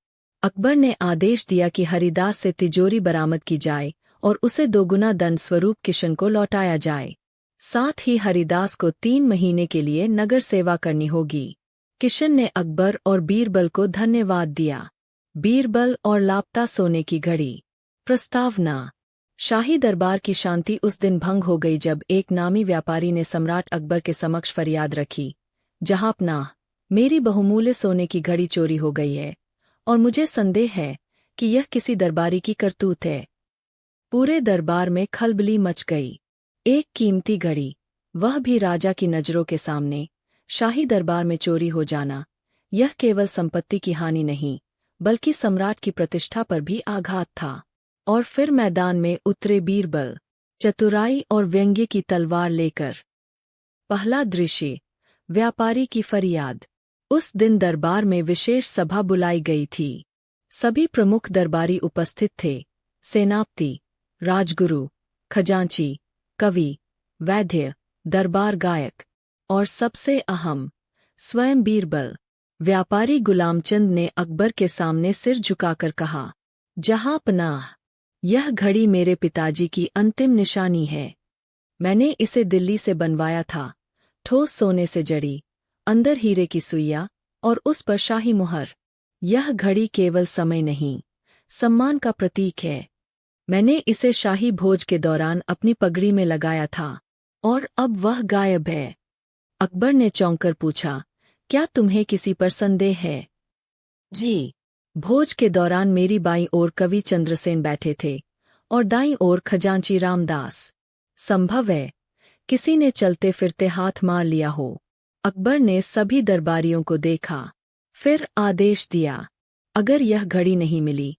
अकबर ने आदेश दिया कि हरिदास से तिजोरी बरामद की जाए और उसे 2 गुना दंड स्वरूप किशन को लौटाया जाए। साथ ही हरिदास को 3 महीने के लिए नगर सेवा करनी होगी। किशन ने अकबर और बीरबल को धन्यवाद दिया। बीरबल और लापता सोने की घड़ी। प्रस्तावना। शाही दरबार की शांति उस दिन भंग हो गई जब एक नामी व्यापारी ने सम्राट अकबर के समक्ष फरियाद रखी, जहांपनाह, मेरी बहुमूल्य सोने की घड़ी चोरी हो गई है और मुझे संदेह है कि यह किसी दरबारी की करतूत है। पूरे दरबार में खलबली मच गई। एक कीमती घड़ी, वह भी राजा की नजरों के सामने, शाही दरबार में चोरी हो जाना, यह केवल संपत्ति की हानि नहीं, बल्कि सम्राट की प्रतिष्ठा पर भी आघात था। और फिर मैदान में उतरे बीरबल, चतुराई और व्यंग्य की तलवार लेकर। पहला दृश्य, व्यापारी की फरियाद। उस दिन दरबार में विशेष सभा बुलाई गई थी। सभी प्रमुख दरबारी उपस्थित थे, सेनापति, राजगुरु, खजांची, कवि, वैद्य, दरबार गायक और सबसे अहम, स्वयं बीरबल। व्यापारी गुलामचंद ने अकबर के सामने सिर झुकाकर कहा, जहांपनाह, यह घड़ी मेरे पिताजी की अंतिम निशानी है। मैंने इसे दिल्ली से बनवाया था, ठोस सोने से जड़ी, अंदर हीरे की सुइया और उस पर शाही मुहर। यह घड़ी केवल समय नहीं, सम्मान का प्रतीक है। मैंने इसे शाही भोज के दौरान अपनी पगड़ी में लगाया था और अब वह गायब है। अकबर ने चौंककर पूछा, क्या तुम्हें किसी पर संदेह है? जी। भोज के दौरान मेरी बाईं ओर कवि चंद्रसेन बैठे थे और दाईं ओर खजांची रामदास। संभव है किसी ने चलते फिरते हाथ मार लिया हो। अकबर ने सभी दरबारियों को देखा, फिर आदेश दिया, अगर यह घड़ी नहीं मिली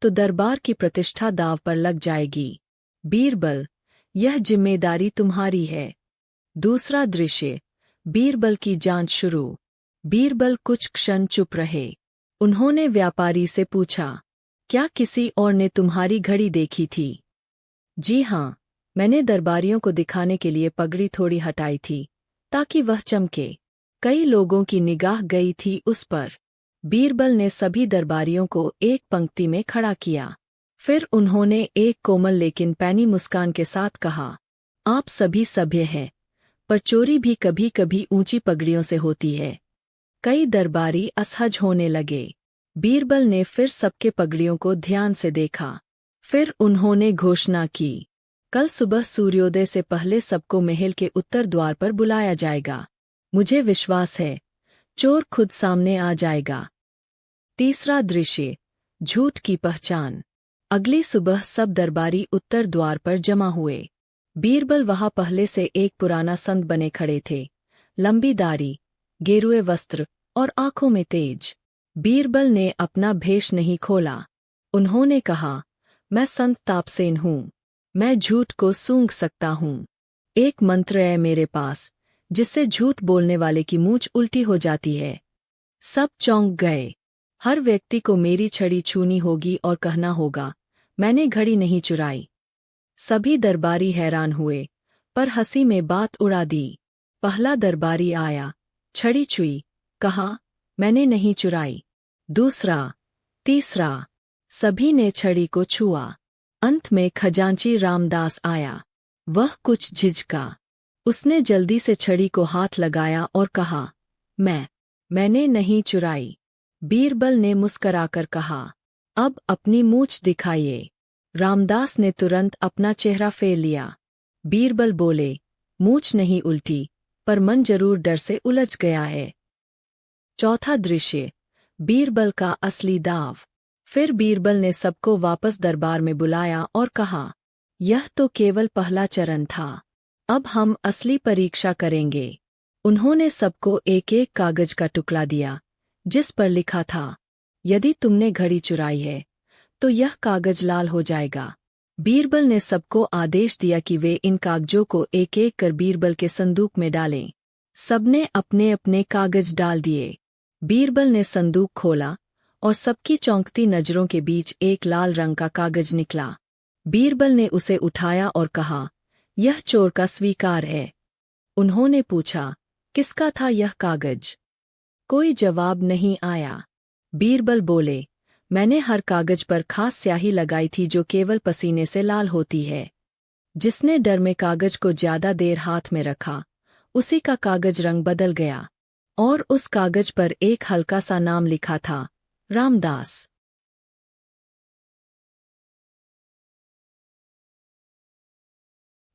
तो दरबार की प्रतिष्ठा दांव पर लग जाएगी। बीरबल, यह जिम्मेदारी तुम्हारी है। दूसरा दृश्य, बीरबल की जांच शुरू। बीरबल कुछ क्षण चुप रहे। उन्होंने व्यापारी से पूछा, क्या किसी और ने तुम्हारी घड़ी देखी थी? जी हाँ, मैंने दरबारियों को दिखाने के लिए पगड़ी थोड़ी हटाई थी, ताकि वह चमके। कई लोगों की निगाह गई थी उस पर। बीरबल ने सभी दरबारियों को एक पंक्ति में खड़ा किया। फिर उन्होंने एक कोमल लेकिन पैनी मुस्कान के साथ कहा, आप सभी सभ्य हैं, पर चोरी भी कभी कभी ऊंची पगड़ियों से होती है। कई दरबारी असहज होने लगे। बीरबल ने फिर सबके पगड़ियों को ध्यान से देखा। फिर उन्होंने घोषणा की, कल सुबह सूर्योदय से पहले सबको महल के उत्तर द्वार पर बुलाया जाएगा। मुझे विश्वास है, चोर खुद सामने आ जाएगा। तीसरा दृश्य, झूठ की पहचान। अगली सुबह सब दरबारी उत्तर द्वार पर जमा हुए। बीरबल वहां पहले से एक पुराना संत बने खड़े थे, लंबी दाढ़ी, गेरुए वस्त्र और आंखों में तेज। बीरबल ने अपना भेष नहीं खोला। उन्होंने कहा, मैं संत तापसेन हूँ, मैं झूठ को सूंघ सकता हूँ। एक मंत्र है मेरे पास, जिससे झूठ बोलने वाले की मूंछ उल्टी हो जाती है। सब चौंक गए। हर व्यक्ति को मेरी छड़ी छूनी होगी और कहना होगा, मैंने घड़ी नहीं चुराई। सभी दरबारी हैरान हुए, पर हंसी में बात उड़ा दी। पहला दरबारी आया, छड़ी छुई, कहा, मैंने नहीं चुराई। दूसरा, तीसरा, सभी ने छड़ी को छुआ। अंत में खजांची रामदास आया। वह कुछ झिझका। उसने जल्दी से छड़ी को हाथ लगाया और कहा, मैंने नहीं चुराई। बीरबल ने मुस्कराकर कहा, अब अपनी मूंछ दिखाइए। रामदास ने तुरंत अपना चेहरा फेर लिया। बीरबल बोले, मूंछ नहीं उल्टी, पर मन जरूर डर से उलझ गया है। चौथा दृश्य, बीरबल का असली दाव। फिर बीरबल ने सबको वापस दरबार में बुलाया और कहा, यह तो केवल पहला चरण था, अब हम असली परीक्षा करेंगे। उन्होंने सबको एक एक कागज का टुकड़ा दिया, जिस पर लिखा था, यदि तुमने घड़ी चुराई है तो यह कागज लाल हो जाएगा। बीरबल ने सबको आदेश दिया कि वे इन कागजों को एक एक कर बीरबल के संदूक में डालें। सबने अपने अपने कागज डाल दिए। बीरबल ने संदूक खोला और सबकी चौंकती नजरों के बीच एक लाल रंग का कागज निकला। बीरबल ने उसे उठाया और कहा, यह चोर का स्वीकार है। उन्होंने पूछा, किसका था यह कागज? कोई जवाब नहीं आया। बीरबल बोले, मैंने हर कागज पर खास स्याही लगाई थी जो केवल पसीने से लाल होती है। जिसने डर में कागज को ज्यादा देर हाथ में रखा, उसी का कागज रंग बदल गया, और उस कागज पर एक हल्का सा नाम लिखा था, रामदास।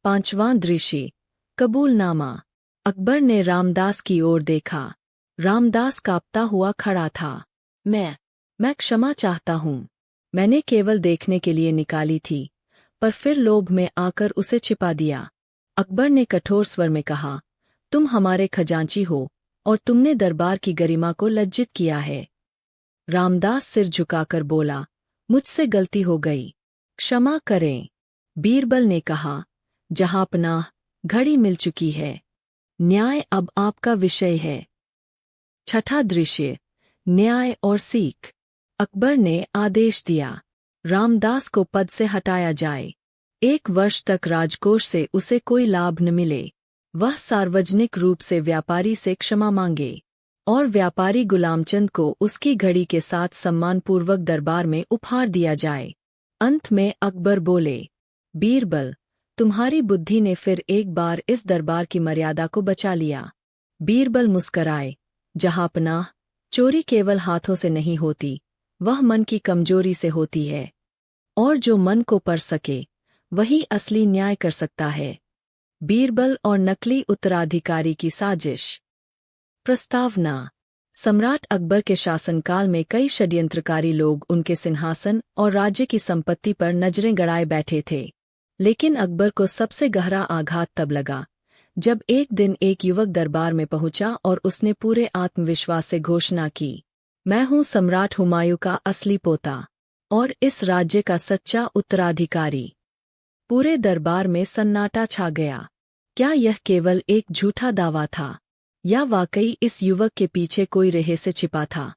पांचवां दृश्य, कबूलनामा। अकबर ने रामदास की ओर देखा। रामदास कांपता हुआ खड़ा था। मैं क्षमा चाहता हूँ। मैंने केवल देखने के लिए निकाली थी, पर फिर लोभ में आकर उसे छिपा दिया। अकबर ने कठोर स्वर में कहा, तुम हमारे खजांची हो और तुमने दरबार की गरिमा को लज्जित किया है। रामदास सिर झुकाकर बोला, मुझसे गलती हो गई, क्षमा करें। बीरबल ने कहा, जहांपनाह, घड़ी मिल चुकी है, न्याय अब आपका विषय है। छठा दृश्य, न्याय और सीख। अकबर ने आदेश दिया, रामदास को पद से हटाया जाए। 1 वर्ष तक राजकोष से उसे कोई लाभ न मिले। वह सार्वजनिक रूप से व्यापारी से क्षमा मांगे, और व्यापारी गुलामचंद को उसकी घड़ी के साथ सम्मानपूर्वक दरबार में उपहार दिया जाए। अंत में अकबर बोले, बीरबल, तुम्हारी बुद्धि ने फिर एक बार इस दरबार की मर्यादा को बचा लिया। बीरबल मुस्कराए, जहांपनाह, चोरी केवल हाथों से नहीं होती, वह मन की कमजोरी से होती है, और जो मन को पढ़ सके वही असली न्याय कर सकता है। बीरबल और नकली उत्तराधिकारी की साजिश। प्रस्तावना। सम्राट अकबर के शासनकाल में कई षड्यंत्रकारी लोग उनके सिंहासन और राज्य की संपत्ति पर नजरें गड़ाए बैठे थे। लेकिन अकबर को सबसे गहरा आघात तब लगा जब एक दिन एक युवक दरबार में पहुंचा और उसने पूरे आत्मविश्वास से घोषणा की, मैं हूं सम्राट हुमायूं का असली पोता और इस राज्य का सच्चा उत्तराधिकारी। पूरे दरबार में सन्नाटा छा गया। क्या यह केवल एक झूठा दावा था, या वाकई इस युवक के पीछे कोई रहस्य छिपा था?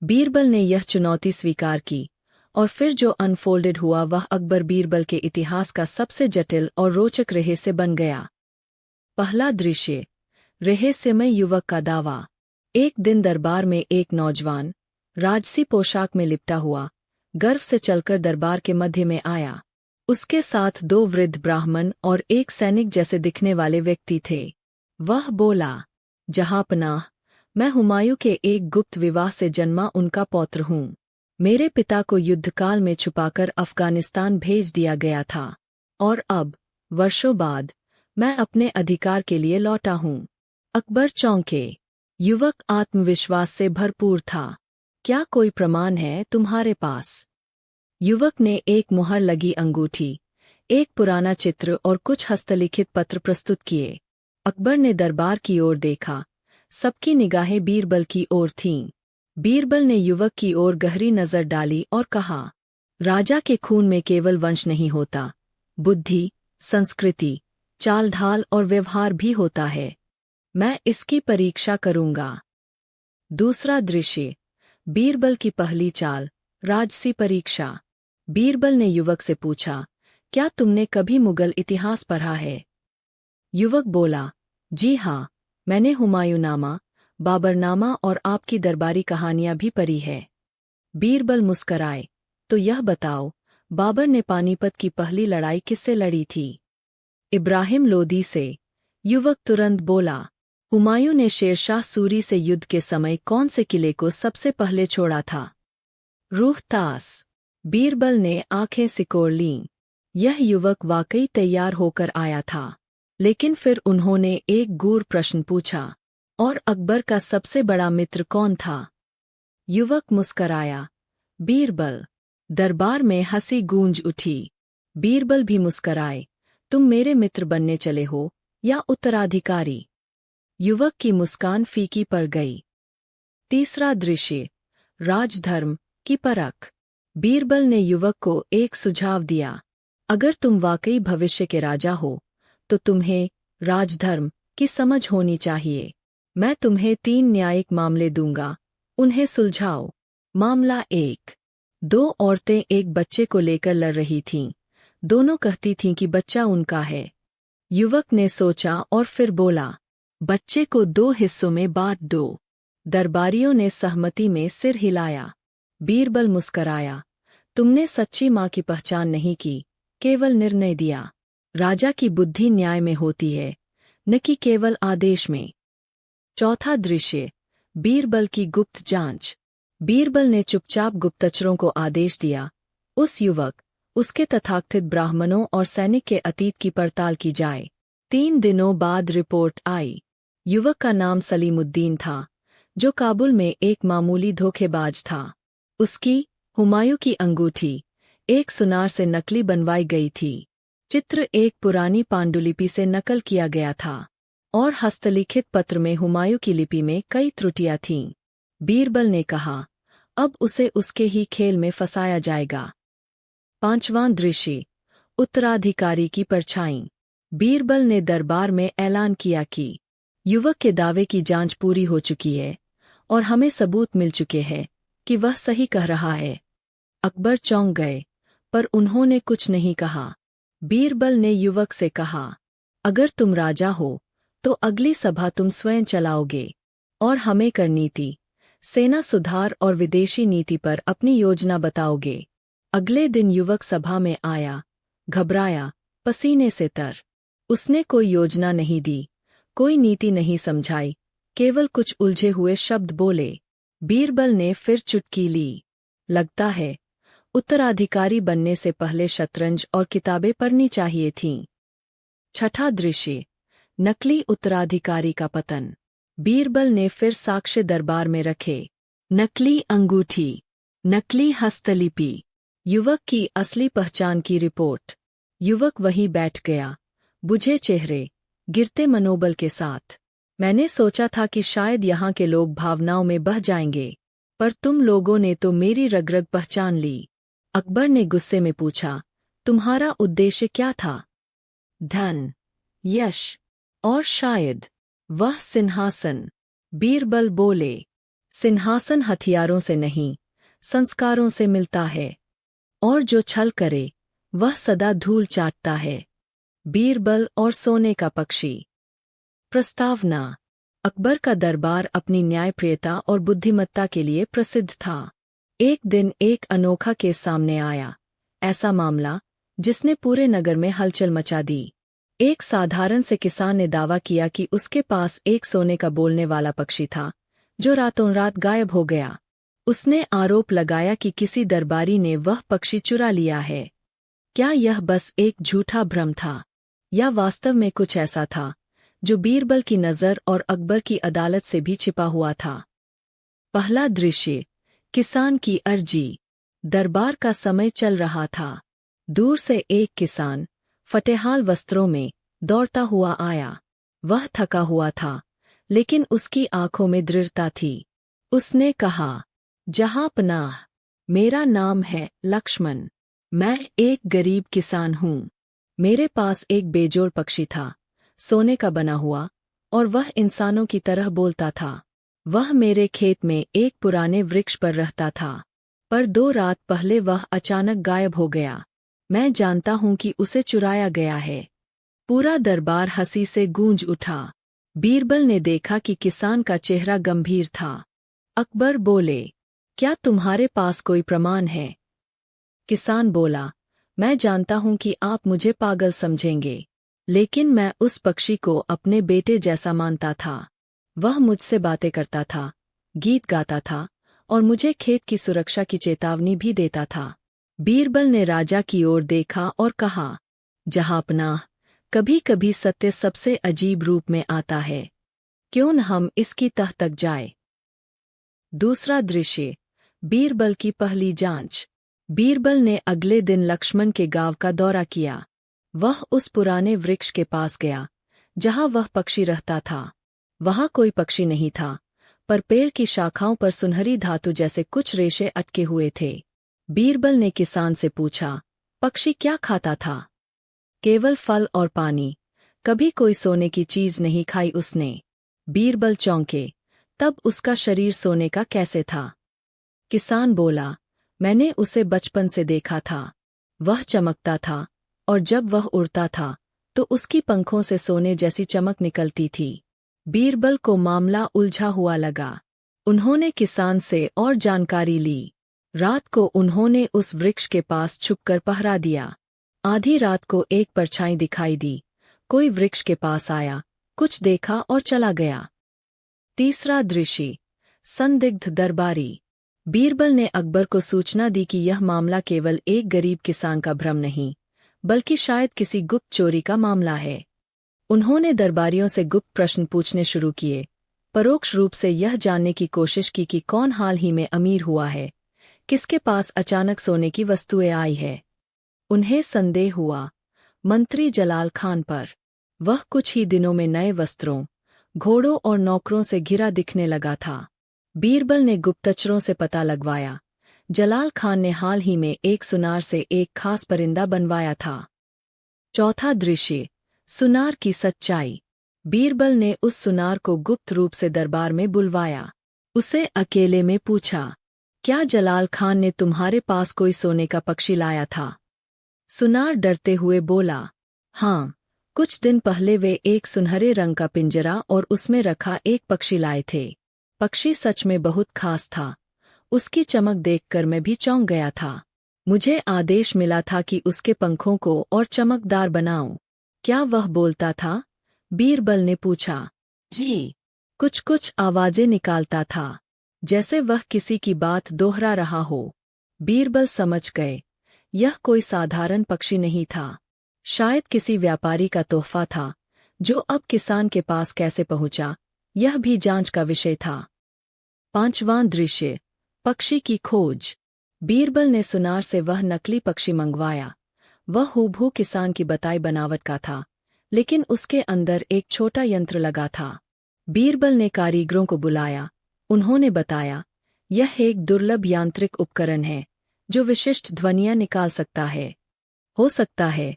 बीरबल ने यह चुनौती स्वीकार की, और फिर जो अनफोल्डेड हुआ वह अकबर बीरबल के इतिहास का सबसे जटिल और रोचक रहस्य बन गया। पहला दृश्य, रहस्यमय युवक का दावा। एक दिन दरबार में एक नौजवान, राजसी पोशाक में लिपटा हुआ, गर्व से चलकर दरबार के मध्य में आया। उसके साथ 2 वृद्ध ब्राह्मण और एक सैनिक जैसे दिखने वाले व्यक्ति थे। वह बोला, जहांपनाह, मैं हुमायूं के एक गुप्त विवाह से जन्मा उनका पौत्र हूँ। मेरे पिता को युद्धकाल में छुपाकर अफगानिस्तान भेज दिया गया था, और अब, वर्षों बाद, मैं अपने अधिकार के लिए लौटा हूँ। अकबर चौंके। युवक आत्मविश्वास से भरपूर था। क्या कोई प्रमाण है तुम्हारे पास? युवक ने एक मुहर लगी अंगूठी, एक पुराना चित्र और कुछ हस्तलिखित पत्र प्रस्तुत किए। अकबर ने दरबार की ओर देखा। सबकी निगाहें बीरबल की ओर थीं। बीरबल ने युवक की ओर गहरी नजर डाली और कहा, राजा के खून में केवल वंश नहीं होता, बुद्धि, संस्कृति, चाल ढाल और व्यवहार भी होता है। मैं इसकी परीक्षा करूंगा। दूसरा दृश्य, बीरबल की पहली चाल, राजसी परीक्षा। बीरबल ने युवक से पूछा, क्या तुमने कभी मुगल इतिहास पढ़ा है? युवक बोला, जी हाँ, मैंने हुमायूंनामा, बाबरनामा और आपकी दरबारी कहानियां भी पढ़ी है। बीरबल मुस्कराए, तो यह बताओ, बाबर ने पानीपत की पहली लड़ाई किससे लड़ी थी? इब्राहिम लोदी से। युवक तुरंत बोला, हुमायूं ने शेरशाह सूरी से युद्ध के समय कौन से किले को सबसे पहले छोड़ा था? रूहतास। बीरबल ने आंखें सिकोड़ लीं। यह युवक वाकई तैयार होकर आया था। लेकिन फिर उन्होंने एक गूढ़ प्रश्न पूछा, और अकबर का सबसे बड़ा मित्र कौन था? युवक मुस्कराया, बीरबल। दरबार में हंसी गूंज उठी। बीरबल भी मुस्कराए, तुम मेरे मित्र बनने चले हो या उत्तराधिकारी? युवक की मुस्कान फीकी पड़ गई। तीसरा दृश्य, राजधर्म की परख। बीरबल ने युवक को एक सुझाव दिया, अगर तुम वाकई भविष्य के राजा हो तो तुम्हें राजधर्म की समझ होनी चाहिए। मैं तुम्हें 3 न्यायिक मामले दूंगा, उन्हें सुलझाओ। मामला 1। 2 औरतें एक बच्चे को लेकर लड़ रही थीं। दोनों कहती थीं कि बच्चा उनका है। युवक ने सोचा और फिर बोला, बच्चे को 2 हिस्सों में बांट दो। दरबारियों ने सहमति में सिर हिलाया। बीरबल मुस्कराया, तुमने सच्ची माँ की पहचान नहीं की, केवल निर्णय दिया। राजा की बुद्धि न्याय में होती है, न कि केवल आदेश में। चौथा दृश्य, बीरबल की गुप्त जांच। बीरबल ने चुपचाप गुप्तचरों को आदेश दिया, उस युवक, उसके तथाकथित ब्राह्मणों और सैनिक के अतीत की पड़ताल की जाए। 3 दिनों बाद रिपोर्ट आई। युवक का नाम सलीमुद्दीन था, जो काबुल में एक मामूली धोखेबाज था। उसकी, हुमायूं की अंगूठी, एक सुनार से नकली बनवाई गई थी। चित्र एक पुरानी पांडुलिपि से नकल किया गया था, और हस्तलिखित पत्र में हुमायूं की लिपि में कई त्रुटियां थीं। बीरबल ने कहा, अब उसे उसके ही खेल में फंसाया जाएगा। 5वां दृश्य, उत्तराधिकारी की परछाई। बीरबल ने दरबार में ऐलान किया कि युवक के दावे की जांच पूरी हो चुकी है और हमें सबूत मिल चुके हैं कि वह सही कह रहा है। अकबर चौंक गए, पर उन्होंने कुछ नहीं कहा। बीरबल ने युवक से कहा, अगर तुम राजा हो तो अगली सभा तुम स्वयं चलाओगे और हमें कर नीति, सेना सुधार और विदेशी नीति पर अपनी योजना बताओगे। अगले दिन युवक सभा में आया, घबराया, पसीने से तर। उसने कोई योजना नहीं दी, कोई नीति नहीं समझाई, केवल कुछ उलझे हुए शब्द बोले। बीरबल ने फिर चुटकी ली, लगता है उत्तराधिकारी बनने से पहले शतरंज और किताबें पढ़नी चाहिए थीं। 6ठा दृश्य, नकली उत्तराधिकारी का पतन। बीरबल ने फिर साक्ष्य दरबार में रखे, नकली अंगूठी, नकली हस्तलिपि, युवक की असली पहचान की रिपोर्ट। युवक वहीं बैठ गया, बुझे चेहरे, गिरते मनोबल के साथ। मैंने सोचा था कि शायद यहाँ के लोग भावनाओं में बह जाएंगे, पर तुम लोगों ने तो मेरी रग-रग पहचान ली। अकबर ने गुस्से में पूछा, तुम्हारा उद्देश्य क्या था? धन, यश और शायद वह सिंहासन। बीरबल बोले, सिंहासन हथियारों से नहीं, संस्कारों से मिलता है, और जो छल करे वह सदा धूल चाटता है। बीरबल और सोने का पक्षी। प्रस्तावना। अकबर का दरबार अपनी न्यायप्रियता और बुद्धिमत्ता के लिए प्रसिद्ध था। एक दिन एक अनोखा केस सामने आया, ऐसा मामला जिसने पूरे नगर में हलचल मचा दी। एक साधारण से किसान ने दावा किया कि उसके पास एक सोने का बोलने वाला पक्षी था, जो रातों रात गायब हो गया। उसने आरोप लगाया कि किसी दरबारी ने वह पक्षी चुरा लिया है। क्या यह बस एक झूठा भ्रम था, या वास्तव में कुछ ऐसा था जो बीरबल की नज़र और अकबर की अदालत से भी छिपा हुआ था? पहला दृश्य, किसान की अर्जी। दरबार का समय चल रहा था। दूर से एक किसान, फटेहाल वस्त्रों में, दौड़ता हुआ आया। वह थका हुआ था, लेकिन उसकी आंखों में दृढ़ता थी। उसने कहा, जहांपनाह, मेरा नाम है लक्ष्मण। मैं एक गरीब किसान हूँ। मेरे पास एक बेजोड़ पक्षी था, सोने का बना हुआ, और वह इंसानों की तरह बोलता था। वह मेरे खेत में एक पुराने वृक्ष पर रहता था, पर 2 रात पहले वह अचानक गायब हो गया। मैं जानता हूँ कि उसे चुराया गया है। पूरा दरबार हंसी से गूंज उठा। बीरबल ने देखा कि किसान का चेहरा गंभीर था। अकबर बोले, क्या तुम्हारे पास कोई प्रमाण है? किसान बोला, मैं जानता हूँ कि आप मुझे पागल समझेंगे, लेकिन मैं उस पक्षी को अपने बेटे जैसा मानता था। वह मुझसे बातें करता था, गीत गाता था, और मुझे खेत की सुरक्षा की चेतावनी भी देता था। बीरबल ने राजा की ओर देखा और कहा, जहांपनाह, कभी कभी सत्य सबसे अजीब रूप में आता है। क्यों न हम इसकी तह तक जाए। दूसरा दृश्य, बीरबल की पहली जांच। बीरबल ने अगले दिन लक्ष्मण के गांव का दौरा किया। वह उस पुराने वृक्ष के पास गया जहां वह पक्षी रहता था। वहां कोई पक्षी नहीं था, पर पेड़ की शाखाओं पर सुनहरी धातु जैसे कुछ रेशे अटके हुए थे। बीरबल ने किसान से पूछा, पक्षी क्या खाता था? केवल फल और पानी, कभी कोई सोने की चीज नहीं खाई उसने। बीरबल चौंके, तब उसका शरीर सोने का कैसे था? किसान बोला, मैंने उसे बचपन से देखा था। वह चमकता था, और जब वह उड़ता था तो उसकी पंखों से सोने जैसी चमक निकलती थी। बीरबल को मामला उलझा हुआ लगा। उन्होंने किसान से और जानकारी ली। रात को उन्होंने उस वृक्ष के पास छुपकर पहरा दिया। आधी रात को एक परछाई दिखाई दी। कोई वृक्ष के पास आया, कुछ देखा और चला गया। तीसरा दृश्य, संदिग्ध दरबारी। बीरबल ने अकबर को सूचना दी कि यह मामला केवल एक गरीब किसान का भ्रम नहीं, बल्कि शायद किसी गुप्त चोरी का मामला है। उन्होंने दरबारियों से गुप्त प्रश्न पूछने शुरू किए, परोक्ष रूप से यह जानने की कोशिश की कि कौन हाल ही में अमीर हुआ है, किसके पास अचानक सोने की वस्तुएं आई है। उन्हें संदेह हुआ मंत्री जलाल खान पर। वह कुछ ही दिनों में नए वस्त्रों, घोड़ों और नौकरों से घिरा दिखने लगा था। बीरबल ने गुप्तचरों से पता लगवाया। जलाल खान ने हाल ही में एक सुनार से एक खास परिंदा बनवाया था। चौथा दृश्य, सुनार की सच्चाई। बीरबल ने उस सुनार को गुप्त रूप से दरबार में बुलवाया। उसे अकेले में पूछा, क्या जलाल खान ने तुम्हारे पास कोई सोने का पक्षी लाया था? सुनार डरते हुए बोला, हाँ, कुछ दिन पहले वे एक सुनहरे रंग का पिंजरा और उसमें रखा एक पक्षी लाए थे। पक्षी सच में बहुत खास था। उसकी चमक देखकर मैं भी चौंक गया था। मुझे आदेश मिला था कि उसके पंखों को और चमकदार बनाऊं। क्या वह बोलता था? बीरबल ने पूछा। जी, कुछ कुछ आवाजें निकालता था, जैसे वह किसी की बात दोहरा रहा हो। बीरबल समझ गए, यह कोई साधारण पक्षी नहीं था। शायद किसी व्यापारी का तोहफा था, जो अब किसान के पास कैसे पहुंचा, यह भी जांच का विषय था। पांचवां दृश्य, पक्षी की खोज। बीरबल ने सुनार से वह नकली पक्षी मंगवाया। वह हूबहू किसान की बताई बनावट का था, लेकिन उसके अंदर एक छोटा यंत्र लगा था। बीरबल ने कारीगरों को बुलाया। उन्होंने बताया, यह एक दुर्लभ यांत्रिक उपकरण है जो विशिष्ट ध्वनियां निकाल सकता है। हो सकता है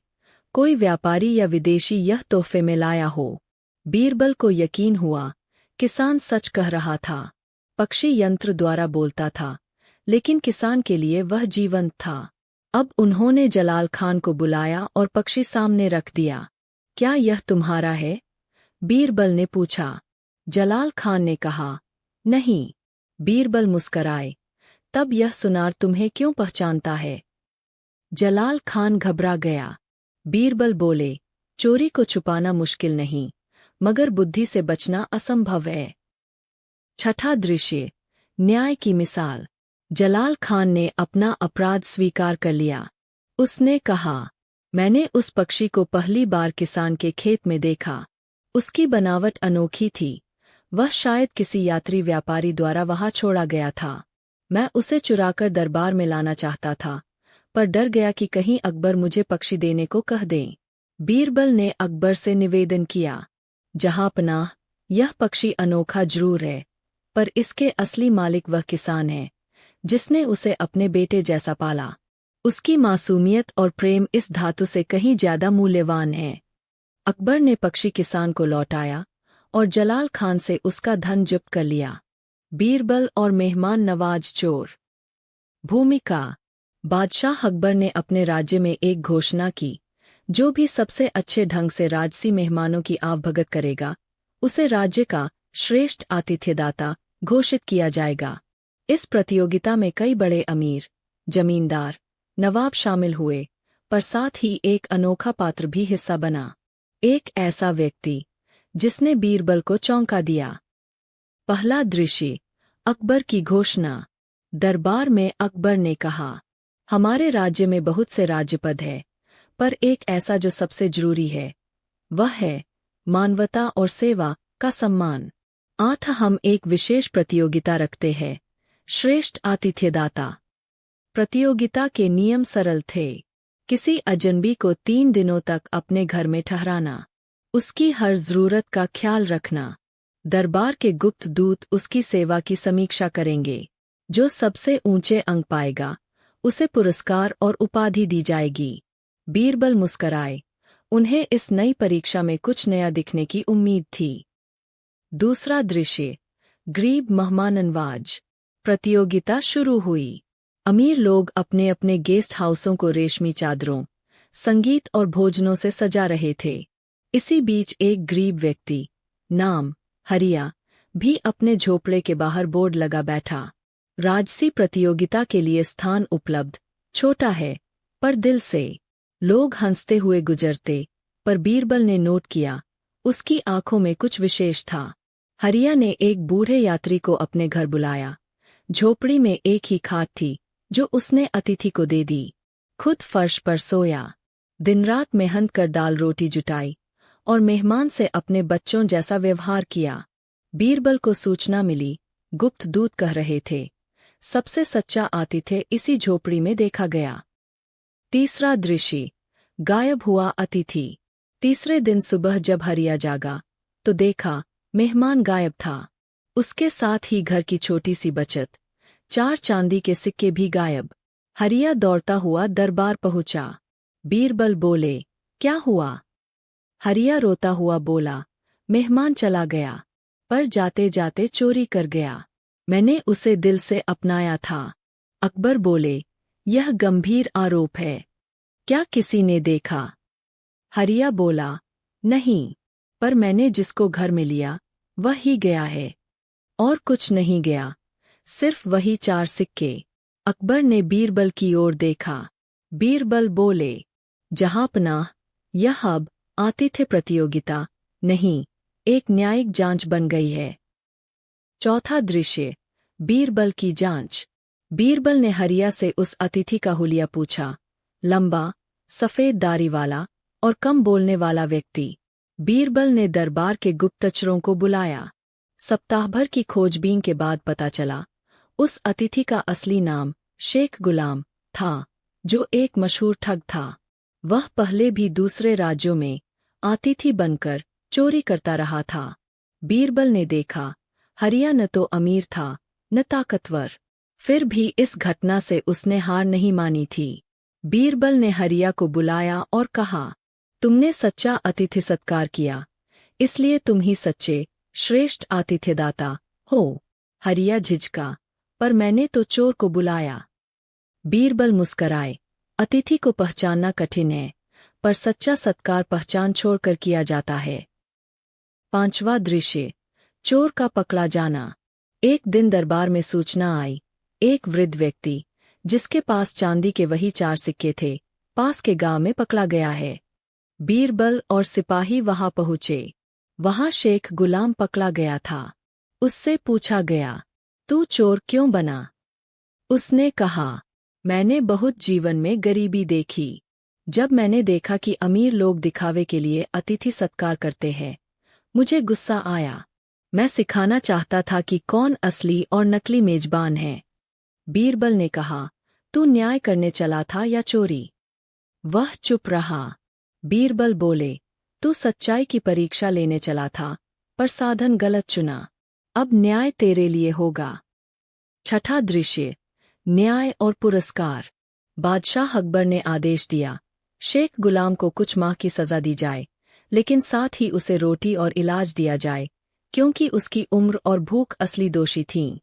कोई व्यापारी या विदेशी यह तोहफे में लाया हो। बीरबल को यकीन हुआ, किसान सच कह रहा था। पक्षी यंत्र द्वारा बोलता था, लेकिन किसान के लिए वह जीवंत था। अब उन्होंने जलाल खान को बुलाया और पक्षी सामने रख दिया। क्या यह तुम्हारा है? बीरबल ने पूछा। जलाल खान ने कहा, नहीं। बीरबल मुस्कराए, तब यह सुनार तुम्हें क्यों पहचानता है? जलाल खान घबरा गया। बीरबल बोले, चोरी को छुपाना मुश्किल नहीं, मगर बुद्धि से बचना असंभव है। छठा दृश्य, न्याय की मिसाल। जलाल खान ने अपना अपराध स्वीकार कर लिया। उसने कहा, मैंने उस पक्षी को पहली बार किसान के खेत में देखा। उसकी बनावट अनोखी थी। वह शायद किसी यात्री व्यापारी द्वारा वहां छोड़ा गया था। मैं उसे चुराकर दरबार में लाना चाहता था, पर डर गया कि कहीं अकबर मुझे पक्षी देने को कह दें। बीरबल ने अकबर से निवेदन किया, जहांपनाह, यह पक्षी अनोखा जरूर है, पर इसके असली मालिक वह किसान है जिसने उसे अपने बेटे जैसा पाला। उसकी मासूमियत और प्रेम इस धातु से कहीं ज्यादा मूल्यवान है। अकबर ने पक्षी किसान को लौटाया और जलाल खान से उसका धन जब्त कर लिया। बीरबल और मेहमान नवाज चोर। भूमिका। बादशाह अकबर ने अपने राज्य में एक घोषणा की, जो भी सबसे अच्छे ढंग से राजसी मेहमानों की आवभगत करेगा, उसे राज्य का श्रेष्ठ आतिथ्यदाता घोषित किया जाएगा। इस प्रतियोगिता में कई बड़े अमीर, जमींदार, नवाब शामिल हुए, पर साथ ही एक अनोखा पात्र भी हिस्सा बना। एक ऐसा व्यक्ति जिसने बीरबल को चौंका दिया। पहला दृश्य, अकबर की घोषणा। दरबार में अकबर ने कहा, हमारे राज्य में बहुत से राज्यपद है, पर एक ऐसा जो सबसे जरूरी है, वह है मानवता और सेवा का सम्मान। 8 हम एक विशेष प्रतियोगिता रखते हैं, श्रेष्ठ आतिथ्यदाता। प्रतियोगिता के नियम सरल थे। किसी अजनबी को 3 दिनों तक अपने घर में ठहराना, उसकी हर जरूरत का ख्याल रखना। दरबार के गुप्त दूत उसकी सेवा की समीक्षा करेंगे। जो सबसे ऊंचे अंक पाएगा उसे पुरस्कार और उपाधि दी जाएगी। बीरबल मुस्कराए। उन्हें इस नई परीक्षा में कुछ नया दिखने की उम्मीद थी। दूसरा दृश्य, गरीब मेहमाननवाज। प्रतियोगिता शुरू हुई। अमीर लोग अपने अपने गेस्ट हाउसों को रेशमी चादरों, संगीत और भोजनों से सजा रहे थे। इसी बीच एक गरीब व्यक्ति, नाम हरिया, भी अपने झोपड़े के बाहर बोर्ड लगा बैठा। राजसी प्रतियोगिता के लिए स्थान उपलब्ध, छोटा है पर दिल से। लोग हंसते हुए गुजरते, पर बीरबल ने नोट किया, उसकी आंखों में कुछ विशेष था। हरिया ने एक बूढ़े यात्री को अपने घर बुलाया। झोपड़ी में एक ही खाट थी, जो उसने अतिथि को दे दी। खुद फर्श पर सोया। दिन-रात मेहनत कर दाल रोटी जुटाई और मेहमान से अपने बच्चों जैसा व्यवहार किया। बीरबल को सूचना मिली, गुप्त दूत कह रहे थे, सबसे सच्चा आतिथ्य इसी झोपड़ी में देखा गया। तीसरा दृश्य, गायब हुआ अतिथि। तीसरे दिन सुबह जब हरिया जागा, तो देखा मेहमान गायब था। उसके साथ ही घर की छोटी सी बचत, 4 चांदी के सिक्के भी गायब। हरिया दौड़ता हुआ दरबार पहुंचा। बीरबल बोले, क्या हुआ? हरिया रोता हुआ बोला, मेहमान चला गया, पर जाते जाते चोरी कर गया। मैंने उसे दिल से अपनाया था। अकबर बोले, यह गंभीर आरोप है। क्या किसी ने देखा? हरिया बोला, नहीं, पर मैंने जिसको घर में लिया, वह ही गया है। और कुछ नहीं गया, सिर्फ वही 4 सिक्के। अकबर ने बीरबल की ओर देखा। बीरबल बोले, जहांपनाह, यह अब आतिथ्य प्रतियोगिता नहीं, एक न्यायिक जांच बन गई है। चौथा दृश्य, बीरबल की जांच। बीरबल ने हरिया से उस अतिथि का हुलिया पूछा। लंबा, सफेद दाढ़ी वाला और कम बोलने वाला व्यक्ति। बीरबल ने दरबार के गुप्तचरों को बुलाया। सप्ताह भर की खोजबीन के बाद पता चला, उस अतिथि का असली नाम शेख गुलाम था, जो एक मशहूर ठग था। वह पहले भी दूसरे राज्यों में आतिथि बनकर चोरी करता रहा था। बीरबल ने देखा, हरिया न तो अमीर था न ताकतवर, फिर भी इस घटना से उसने हार नहीं मानी थी। बीरबल ने हरिया को बुलाया और कहा, तुमने सच्चा अतिथि सत्कार किया, इसलिए तुम ही सच्चे श्रेष्ठ आतिथ्यदाता हो। हरिया झिझका, पर मैंने तो चोर को बुलाया। बीरबल मुस्कराए, अतिथि को पहचानना कठिन है, पर सच्चा सत्कार पहचान छोड़कर किया जाता है। पांचवा दृश्य, चोर का पकड़ा जाना। एक दिन दरबार में सूचना आई, एक वृद्ध व्यक्ति, जिसके पास चांदी के वही 4 सिक्के थे, पास के गांव में पकड़ा गया है। बीरबल और सिपाही वहां पहुंचे। वहां शेख गुलाम पकड़ा गया था। उससे पूछा गया, तू चोर क्यों बना? उसने कहा, मैंने बहुत जीवन में गरीबी देखी। जब मैंने देखा कि अमीर लोग दिखावे के लिए अतिथि सत्कार करते हैं, मुझे गुस्सा आया। मैं सिखाना चाहता था कि कौन असली और नकली मेजबान है। बीरबल ने कहा, तू न्याय करने चला था या चोरी? वह चुप रहा। बीरबल बोले, तू सच्चाई की परीक्षा लेने चला था, पर साधन गलत चुना। अब न्याय तेरे लिए होगा। छठा दृश्य, न्याय और पुरस्कार। बादशाह अकबर ने आदेश दिया, शेख गुलाम को कुछ माह की सजा दी जाए, लेकिन साथ ही उसे रोटी और इलाज दिया जाए, क्योंकि उसकी उम्र और भूख असली दोषी थीं।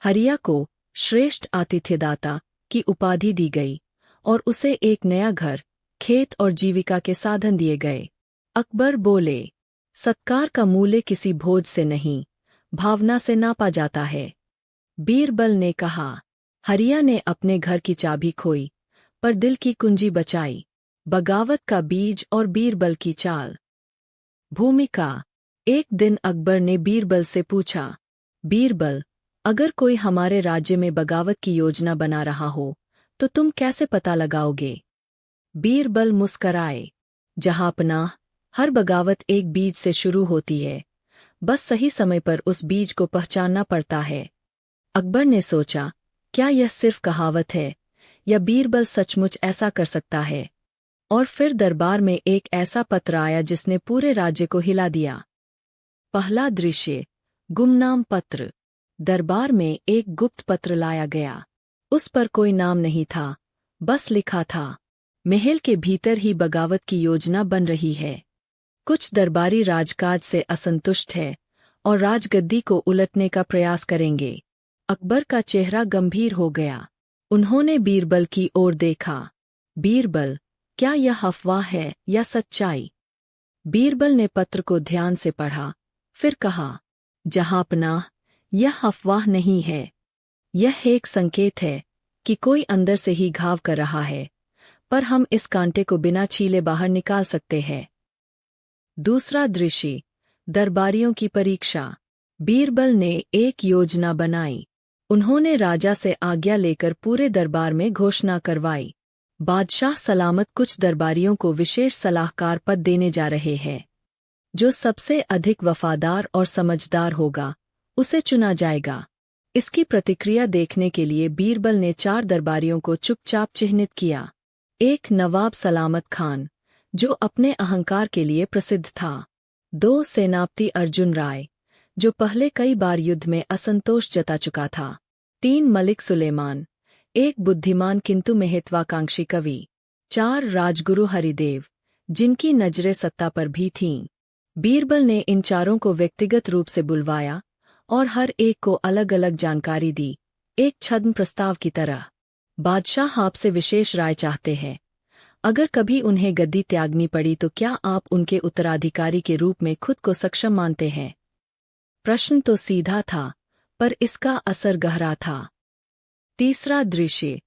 हरिया को श्रेष्ठ आतिथ्यदाता की उपाधि दी गई और उसे एक नया घर, खेत और जीविका के साधन दिए गए। अकबर बोले, सत्कार का मूल्य किसी भोज से नहीं, भावना से नापा जाता है। बीरबल ने कहा, हरिया ने अपने घर की चाबी खोई, पर दिल की कुंजी बचाई। बगावत का बीज और बीरबल की चाल। भूमिका। एक दिन अकबर ने बीरबल से पूछा, बीरबल, अगर कोई हमारे राज्य में बगावत की योजना बना रहा हो, तो तुम कैसे पता लगाओगे? बीरबल मुस्कराए, जहांपनाह, हर बगावत एक बीज से शुरू होती है, बस सही समय पर उस बीज को पहचानना पड़ता है। अकबर ने सोचा, क्या यह सिर्फ कहावत है या बीरबल सचमुच ऐसा कर सकता है? और फिर दरबार में एक ऐसा पत्र आया जिसने पूरे राज्य को हिला दिया। पहला दृश्य, गुमनाम पत्र। दरबार में एक गुप्त पत्र लाया गया। उस पर कोई नाम नहीं था, बस लिखा था, महल के भीतर ही बगावत की योजना बन रही है। कुछ दरबारी राजकाज से असंतुष्ट है और राजगद्दी को उलटने का प्रयास करेंगे। अकबर का चेहरा गंभीर हो गया। उन्होंने बीरबल की ओर देखा। बीरबल, क्या यह अफवाह है या सच्चाई? बीरबल ने पत्र को ध्यान से पढ़ा, फिर कहा, जहांपनाह, यह अफवाह नहीं है। यह एक संकेत है कि कोई अंदर से ही घाव कर रहा है, पर हम इस कांटे को बिना छीले बाहर निकाल सकते हैं। दूसरा दृश्य, दरबारियों की परीक्षा। बीरबल ने एक योजना बनाई। उन्होंने राजा से आज्ञा लेकर पूरे दरबार में घोषणा करवाई, बादशाह सलामत कुछ दरबारियों को विशेष सलाहकार पद देने जा रहे हैं। जो सबसे अधिक वफादार और समझदार होगा, उसे चुना जाएगा। इसकी प्रतिक्रिया देखने के लिए बीरबल ने 4 दरबारियों को चुपचाप चिह्नित किया। एक नवाब सलामत खान, जो अपने अहंकार के लिए प्रसिद्ध था। 2 सेनापति अर्जुन राय, जो पहले कई बार युद्ध में असंतोष जता चुका था। 3 मलिक सुलेमान, एक बुद्धिमान किंतु महत्वाकांक्षी कवि। 4 राजगुरु हरिदेव, जिनकी नजरें सत्ता पर भी थीं। बीरबल ने इन 4 को व्यक्तिगत रूप से बुलवाया और हर एक को अलग अलग जानकारी दी, एक छद्म प्रस्ताव की तरह। बादशाह आपसे विशेष राय चाहते हैं। अगर कभी उन्हें गद्दी त्यागनी पड़ी तो क्या आप उनके उत्तराधिकारी के रूप में खुद को सक्षम मानते हैं? प्रश्न तो सीधा था, पर इसका असर गहरा था। तीसरा दृश्य,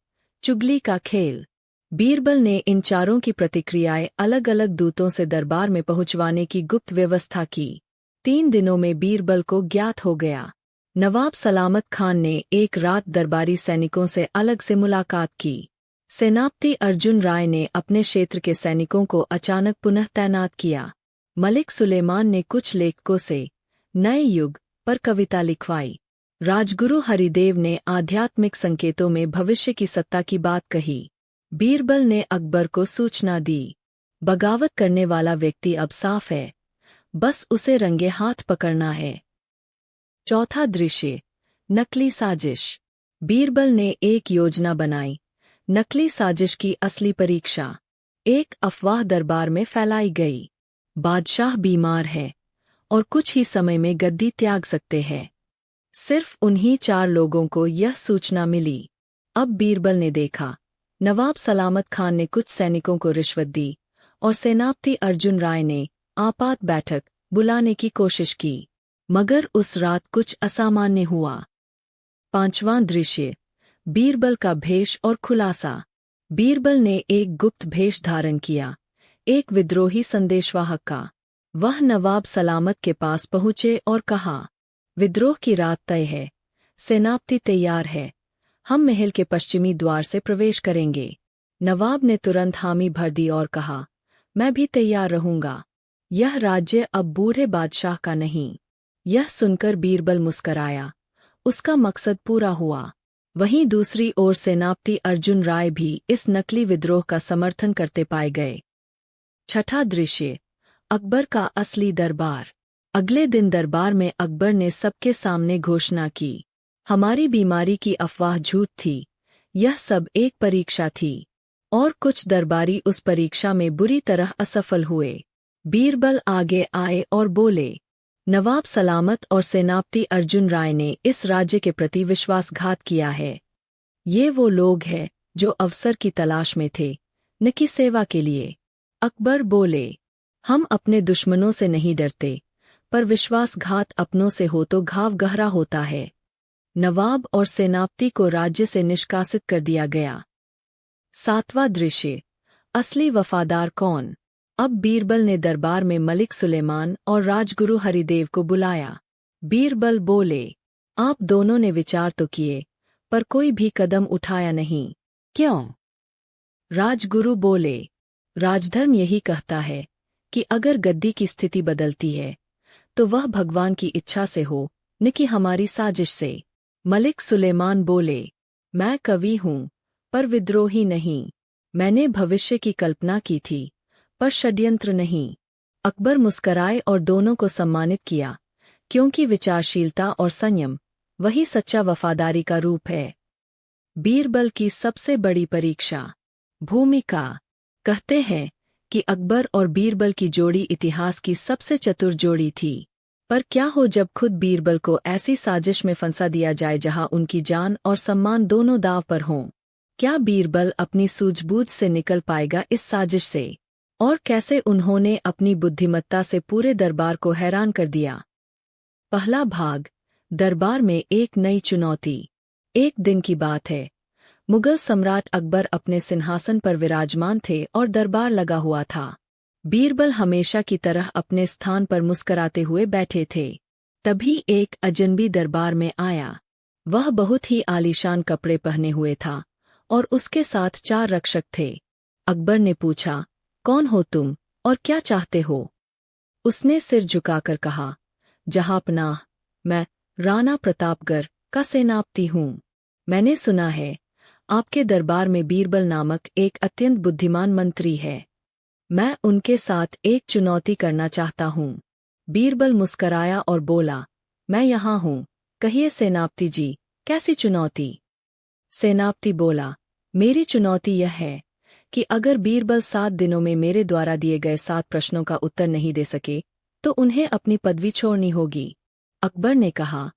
चुगली का खेल। बीरबल ने इन 4 की प्रतिक्रियाएं अलग अलग दूतों से दरबार में पहुंचवाने की गुप्त व्यवस्था की। 3 दिनों में बीरबल को ज्ञात हो गया। नवाब सलामत खान ने एक रात दरबारी सैनिकों से अलग से मुलाकात की। सेनापति अर्जुन राय ने अपने क्षेत्र के सैनिकों को अचानक पुनः तैनात किया। मलिक सुलेमान ने कुछ लेखकों से नए युग पर कविता लिखवाई। राजगुरु हरिदेव ने आध्यात्मिक संकेतों में भविष्य की सत्ता की बात कही। बीरबल ने अकबर को सूचना दी, बगावत करने वाला व्यक्ति अब साफ है, बस उसे रंगे हाथ पकड़ना है। चौथा दृश्य, नकली साजिश। बीरबल ने एक योजना बनाई, नकली साजिश की असली परीक्षा। एक अफवाह दरबार में फैलाई गई, बादशाह बीमार है और कुछ ही समय में गद्दी त्याग सकते हैं। सिर्फ उन्हीं 4 लोगों को यह सूचना मिली। अब बीरबल ने देखा, नवाब सलामत खान ने कुछ सैनिकों को रिश्वत दी और सेनापति अर्जुन राय ने आपात बैठक बुलाने की कोशिश की, मगर उस रात कुछ असामान्य हुआ। 5वां दृश्य, बीरबल का भेष और खुलासा। बीरबल ने एक गुप्त भेष धारण किया, एक विद्रोही संदेशवाहक का। वह नवाब सलामत के पास पहुंचे और कहा, विद्रोह की रात तय है, सेनापति तैयार है, हम महल के पश्चिमी द्वार से प्रवेश करेंगे। नवाब ने तुरंत हामी भर दी और कहा, मैं भी तैयार रहूंगा। यह राज्य अब बूढ़े बादशाह का नहीं। यह सुनकर बीरबल मुस्कराया, उसका मकसद पूरा हुआ। वहीं दूसरी ओर सेनापति अर्जुन राय भी इस नकली विद्रोह का समर्थन करते पाए गए। 6ठा दृश्य, अकबर का असली दरबार। अगले दिन दरबार में अकबर ने सबके सामने घोषणा की, हमारी बीमारी की अफवाह झूठ थी, यह सब एक परीक्षा थी। और कुछ दरबारी उस परीक्षा में बुरी तरह असफल हुए। बीरबल आगे आए और बोले, नवाब सलामत और सेनापति अर्जुन राय ने इस राज्य के प्रति विश्वासघात किया है। ये वो लोग हैं जो अवसर की तलाश में थे, न कि सेवा के लिए। अकबर बोले, हम अपने दुश्मनों से नहीं डरते, पर विश्वासघात अपनों से हो तो घाव गहरा होता है। नवाब और सेनापति को राज्य से निष्कासित कर दिया गया। 7वां दृश्य, असली वफादार कौन। अब बीरबल ने दरबार में मलिक सुलेमान और राजगुरु हरिदेव को बुलाया। बीरबल बोले, आप दोनों ने विचार तो किए, पर कोई भी कदम उठाया नहीं, क्यों? राजगुरु बोले, राजधर्म यही कहता है कि अगर गद्दी की स्थिति बदलती है तो वह भगवान की इच्छा से हो, न कि हमारी साजिश से। मलिक सुलेमान बोले, मैं कवि हूँ, पर विद्रोही नहीं। मैंने भविष्य की कल्पना की थी, पर षड्यंत्र नहीं। अकबर मुस्कराए और दोनों को सम्मानित किया, क्योंकि विचारशीलता और संयम वही सच्चा वफादारी का रूप है। बीरबल की सबसे बड़ी परीक्षा। भूमिका। कहते हैं कि अकबर और बीरबल की जोड़ी इतिहास की सबसे चतुर जोड़ी थी। पर क्या हो जब खुद बीरबल को ऐसी साजिश में फंसा दिया जाए जहां उनकी जान और सम्मान दोनों दांव पर हों? क्या बीरबल अपनी सूझबूझ से निकल पाएगा इस साजिश से? और कैसे उन्होंने अपनी बुद्धिमत्ता से पूरे दरबार को हैरान कर दिया? पहला भाग। दरबार में एक नई चुनौती। एक दिन की बात है। मुगल सम्राट अकबर अपने सिंहासन पर विराजमान थे और दरबार लगा हुआ था। बीरबल हमेशा की तरह अपने स्थान पर मुस्कराते हुए बैठे थे। तभी एक अजनबी दरबार में आया। वह बहुत ही आलीशान कपड़े पहने हुए था और उसके साथ 4 रक्षक थे। अकबर ने पूछा, कौन हो तुम और क्या चाहते हो? उसने सिर झुकाकर कहा, जहांपनाह, मैं राणा प्रतापगढ़ का सेनापति हूँ। मैंने सुना है आपके दरबार में बीरबल नामक एक अत्यंत बुद्धिमान मंत्री है। मैं उनके साथ एक चुनौती करना चाहता हूँ। बीरबल मुस्कराया और बोला, मैं यहाँ हूँ, कहिए सेनापति जी, कैसी चुनौती? सेनापति बोला, मेरी चुनौती यह है कि अगर बीरबल 7 दिनों में मेरे द्वारा दिए गए 7 प्रश्नों का उत्तर नहीं दे सके तो उन्हें अपनी पदवी छोड़नी होगी। अकबर ने कहा,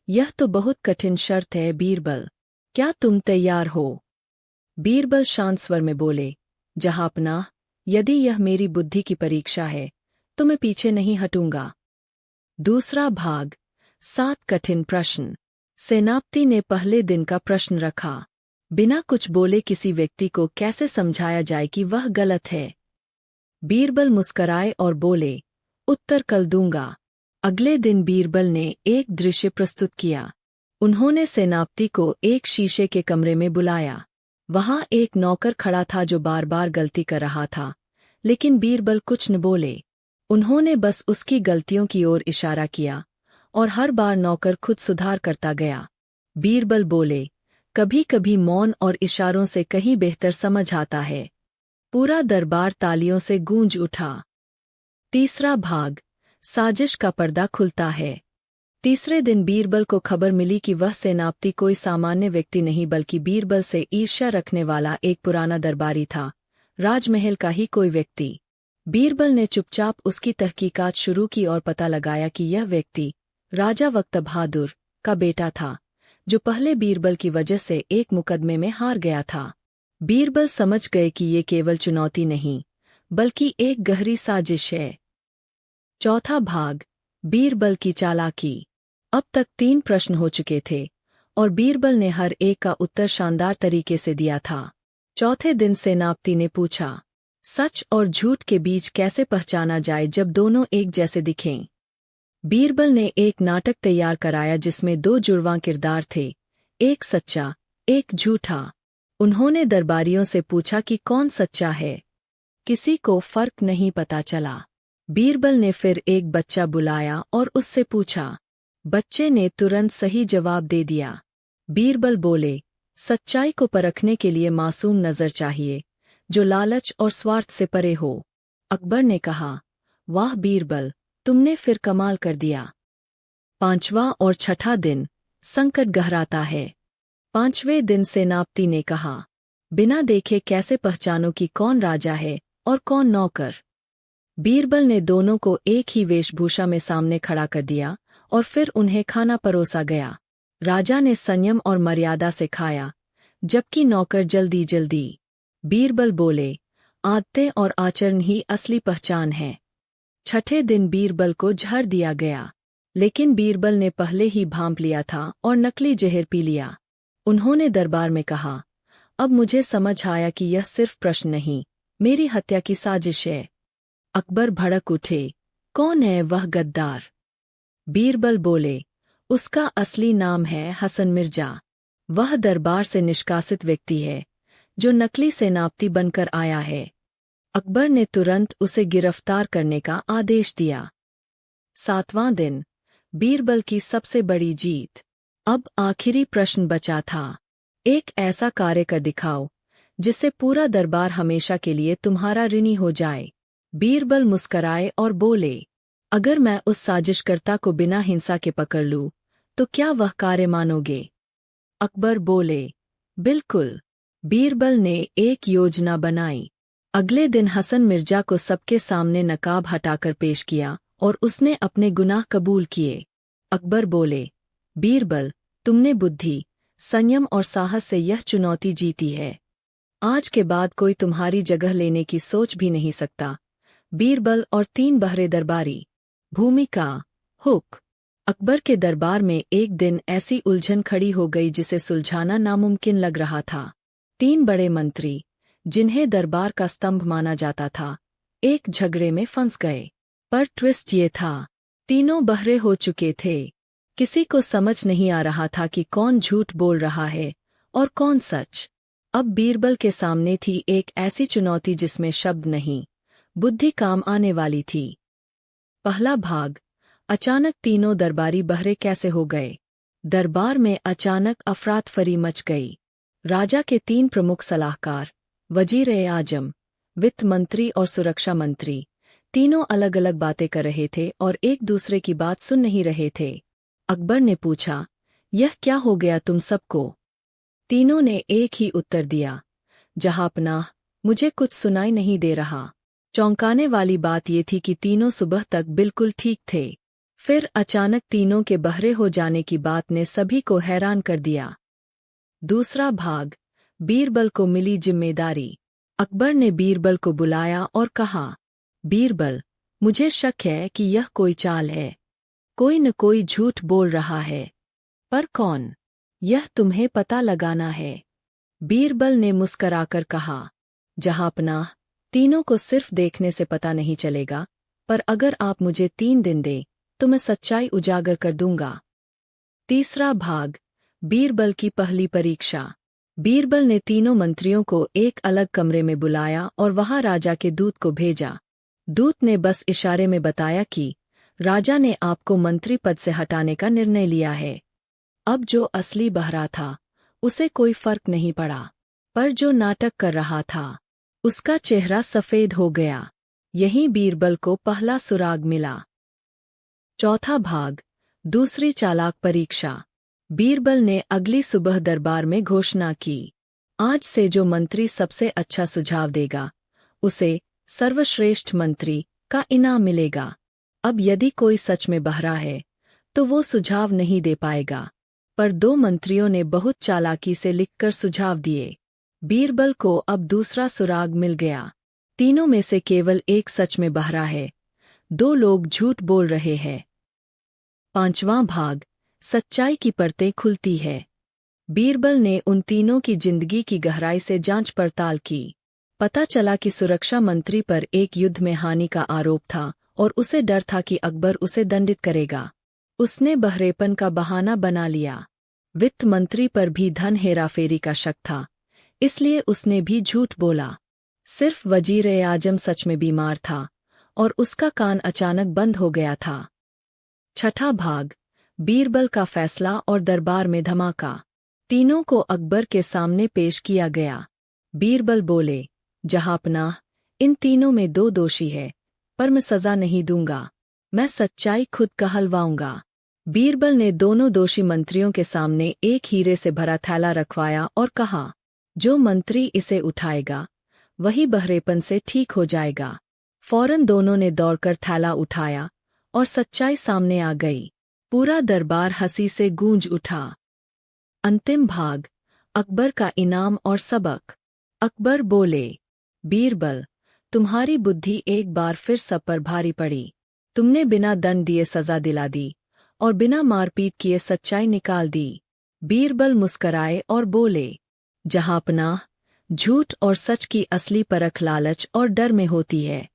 यह तो बहुत कठिन शर्त है बीरबल, क्या तुम तैयार हो? बीरबल शांत स्वर में बोले, जहांपनाह, यदि यह मेरी बुद्धि की परीक्षा है तो मैं पीछे नहीं हटूंगा। दूसरा भाग। 7 कठिन प्रश्न। सेनापति ने पहले दिन का प्रश्न रखा। बिना कुछ बोले किसी व्यक्ति को कैसे समझाया जाए कि वह गलत है? बीरबल मुस्कराए और बोले, उत्तर कल दूंगा। अगले दिन बीरबल ने एक दृश्य प्रस्तुत किया। उन्होंने सेनापति को एक शीशे के कमरे में बुलाया। वहां एक नौकर खड़ा था जो बार बार गलती कर रहा था, लेकिन बीरबल कुछ न बोले। उन्होंने बस उसकी गलतियों की ओर इशारा किया और हर बार नौकर खुद सुधार करता गया। बीरबल बोले, कभी कभी मौन और इशारों से कहीं बेहतर समझ आता है। पूरा दरबार तालियों से गूंज उठा। तीसरा भाग। साजिश का पर्दा खुलता है। तीसरे दिन बीरबल को खबर मिली कि वह सेनापति कोई सामान्य व्यक्ति नहीं बल्कि बीरबल से ईर्ष्या रखने वाला एक पुराना दरबारी था, राजमहल का ही कोई व्यक्ति। बीरबल ने चुपचाप उसकी तहकीकात शुरू की और पता लगाया कि यह व्यक्ति राजा वक्त बहादुर का बेटा था, जो पहले बीरबल की वजह से एक मुकदमे में हार गया था। बीरबल समझ गए कि ये केवल चुनौती नहीं, बल्कि एक गहरी साजिश है। चौथा भाग। बीरबल की चालाकी। अब तक 3 प्रश्न हो चुके थे और बीरबल ने हर एक का उत्तर शानदार तरीके से दिया था। चौथे दिन सेनापति ने पूछा, सच और झूठ के बीच कैसे पहचाना जाए जब दोनों एक जैसे दिखें? बीरबल ने एक नाटक तैयार कराया जिसमें 2 जुड़वां किरदार थे, एक सच्चा, एक झूठा। उन्होंने दरबारियों से पूछा कि कौन सच्चा है। किसी को फर्क नहीं पता चला। बीरबल ने फिर एक बच्चा बुलाया और उससे पूछा। बच्चे ने तुरंत सही जवाब दे दिया। बीरबल बोले, सच्चाई को परखने के लिए मासूम नजर चाहिए, जो लालच और स्वार्थ से परे हो। अकबर ने कहा, वाह बीरबल, तुमने फिर कमाल कर दिया। 5वां और छठा दिन। संकट गहराता है। 5वें दिन सेनापति ने कहा, बिना देखे कैसे पहचानो कि कौन राजा है और कौन नौकर? बीरबल ने दोनों को एक ही वेशभूषा में सामने खड़ा कर दिया और फिर उन्हें खाना परोसा गया। राजा ने संयम और मर्यादा से खाया, जबकि नौकर जल्दी जल्दी। बीरबल बोले, आदतें और आचरण ही असली पहचान है। छठे दिन बीरबल को झड़ दिया गया, लेकिन बीरबल ने पहले ही भांप लिया था और नकली जहर पी लिया। उन्होंने दरबार में कहा, अब मुझे समझ आया कि यह सिर्फ प्रश्न नहीं, मेरी हत्या की साजिश है। अकबर भड़क उठे, कौन है वह गद्दार? बीरबल बोले, उसका असली नाम है हसन मिर्जा। वह दरबार से निष्कासित व्यक्ति है, जो नकली सेनापति बनकर आया है। अकबर ने तुरंत उसे गिरफ्तार करने का आदेश दिया। 7वां दिन, बीरबल की सबसे बड़ी जीत। अब आखिरी प्रश्न बचा था। एक ऐसा कार्य कर दिखाओ जिससे पूरा दरबार हमेशा के लिए तुम्हारा ऋणी हो जाए। बीरबल मुस्कराए और बोले, अगर मैं उस साजिशकर्ता को बिना हिंसा के पकड़ लूं, तो क्या वह कार्य मानोगे? अकबर बोले, बिल्कुल। बीरबल ने एक योजना बनाई। अगले दिन हसन मिर्जा को सबके सामने नकाब हटाकर पेश किया और उसने अपने गुनाह कबूल किए। अकबर बोले, बीरबल, तुमने बुद्धि, संयम और साहस से यह चुनौती जीती है। आज के बाद कोई तुम्हारी जगह लेने की सोच भी नहीं सकता। बीरबल और 3 बहरे दरबारी। भूमिका। हुक। अकबर के दरबार में एक दिन ऐसी उलझन खड़ी हो गई जिसे सुलझाना नामुमकिन लग रहा था। 3 बड़े मंत्री, जिन्हें दरबार का स्तंभ माना जाता था, एक झगड़े में फंस गए। पर ट्विस्ट ये था, तीनों बहरे हो चुके थे। किसी को समझ नहीं आ रहा था कि कौन झूठ बोल रहा है और कौन सच। अब बीरबल के सामने थी एक ऐसी चुनौती जिसमें शब्द नहीं, बुद्धि काम आने वाली थी। पहला भाग। अचानक तीनों दरबारी बहरे कैसे हो गए? दरबार में अचानक अफरातफरी मच गई। राजा के 3 प्रमुख सलाहकार, वजीर-ए-आजम, वित्त मंत्री और सुरक्षा मंत्री, तीनों अलग अलग बातें कर रहे थे और एक दूसरे की बात सुन नहीं रहे थे। अकबर ने पूछा, यह क्या हो गया तुम सबको? तीनों ने एक ही उत्तर दिया, जहांपनाह, मुझे कुछ सुनाई नहीं दे रहा। चौंकाने वाली बात ये थी कि तीनों सुबह तक बिल्कुल ठीक थे। फिर अचानक तीनों के बहरे हो जाने की बात ने सभी को हैरान कर दिया। दूसरा भाग। बीरबल को मिली जिम्मेदारी। अकबर ने बीरबल को बुलाया और कहा, बीरबल, मुझे शक है कि यह कोई चाल है। कोई न कोई झूठ बोल रहा है। पर कौन? यह तुम्हें पता लगाना है। बीरबल ने मुस्कराकर कहा, जहांपनाह, तीनों को सिर्फ देखने से पता नहीं चलेगा, पर अगर आप मुझे 3 दिन दें तो मैं सच्चाई उजागर कर दूंगा। तीसरा भाग। बीरबल की पहली परीक्षा। बीरबल ने तीनों मंत्रियों को एक अलग कमरे में बुलाया और वहां राजा के दूत को भेजा। दूत ने बस इशारे में बताया कि राजा ने आपको मंत्री पद से हटाने का निर्णय लिया है। अब जो असली बहरा था, उसे कोई फर्क नहीं पड़ा, पर जो नाटक कर रहा था, उसका चेहरा सफेद हो गया। यहीं बीरबल को पहला सुराग मिला। चौथा भाग। दूसरी चालाक परीक्षा। बीरबल ने अगली सुबह दरबार में घोषणा की, आज से जो मंत्री सबसे अच्छा सुझाव देगा, उसे सर्वश्रेष्ठ मंत्री का इनाम मिलेगा। अब यदि कोई सच में बहरा है, तो वो सुझाव नहीं दे पाएगा। पर 2 मंत्रियों ने बहुत चालाकी से लिखकर सुझाव दिए। बीरबल को अब दूसरा सुराग मिल गया। तीनों में से केवल एक सच में बहरा है, 2 लोग झूठ बोल रहे हैं। 5वां भाग। सच्चाई की परतें खुलती है। बीरबल ने उन तीनों की जिंदगी की गहराई से जांच पड़ताल की। पता चला कि सुरक्षा मंत्री पर एक युद्ध में हानि का आरोप था और उसे डर था कि अकबर उसे दंडित करेगा। उसने बहरेपन का बहाना बना लिया। वित्त मंत्री पर भी धन हेराफेरी का शक था, इसलिए उसने भी झूठ बोला। सिर्फ वजीर-ए-आजम सच में बीमार था और उसका कान अचानक बंद हो गया था। 6ठा भाग। बीरबल का फैसला और दरबार में धमाका। तीनों को अकबर के सामने पेश किया गया। बीरबल बोले, जहांपनाह, इन तीनों में 2 दोषी है, पर मैं सजा नहीं दूंगा। मैं सच्चाई खुद कहलवाऊंगा। बीरबल ने दोनों दोषी मंत्रियों के सामने एक हीरे से भरा थैला रखवाया और कहा, जो मंत्री इसे उठाएगा, वही बहरेपन से ठीक हो जाएगा। फौरन दोनों ने दौड़कर थैला उठाया और सच्चाई सामने आ गई। पूरा दरबार हंसी से गूंज उठा। अंतिम भाग। अकबर का इनाम और सबक। अकबर बोले, बीरबल, तुम्हारी बुद्धि एक बार फिर सब पर भारी पड़ी। तुमने बिना दंड दिए सजा दिला दी और बिना मारपीट किए सच्चाई निकाल दी। बीरबल मुस्कराए और बोले, जहांपनाह, झूठ और सच की असली परख लालच और डर में होती है,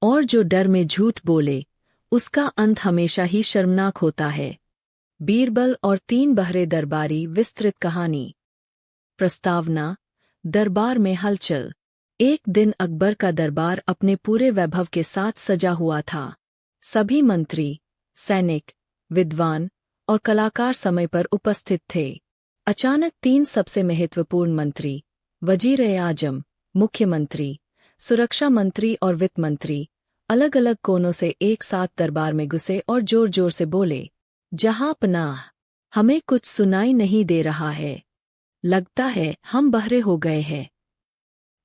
और जो डर में झूठ बोले, उसका अंत हमेशा ही शर्मनाक होता है। बीरबल और 3 बहरे दरबारी। विस्तृत कहानी। प्रस्तावना। दरबार में हलचल। एक दिन अकबर का दरबार अपने पूरे वैभव के साथ सजा हुआ था। सभी मंत्री, सैनिक, विद्वान और कलाकार समय पर उपस्थित थे। अचानक 3 सबसे महत्वपूर्ण मंत्री, वजीर-ए-आजम, मुख्यमंत्री, सुरक्षा मंत्री और वित्त मंत्री, अलग अलग कोनों से एक साथ दरबार में घुसे और जोर जोर से बोले, जहांपनाह, हमें कुछ सुनाई नहीं दे रहा है। लगता है हम बहरे हो गए हैं।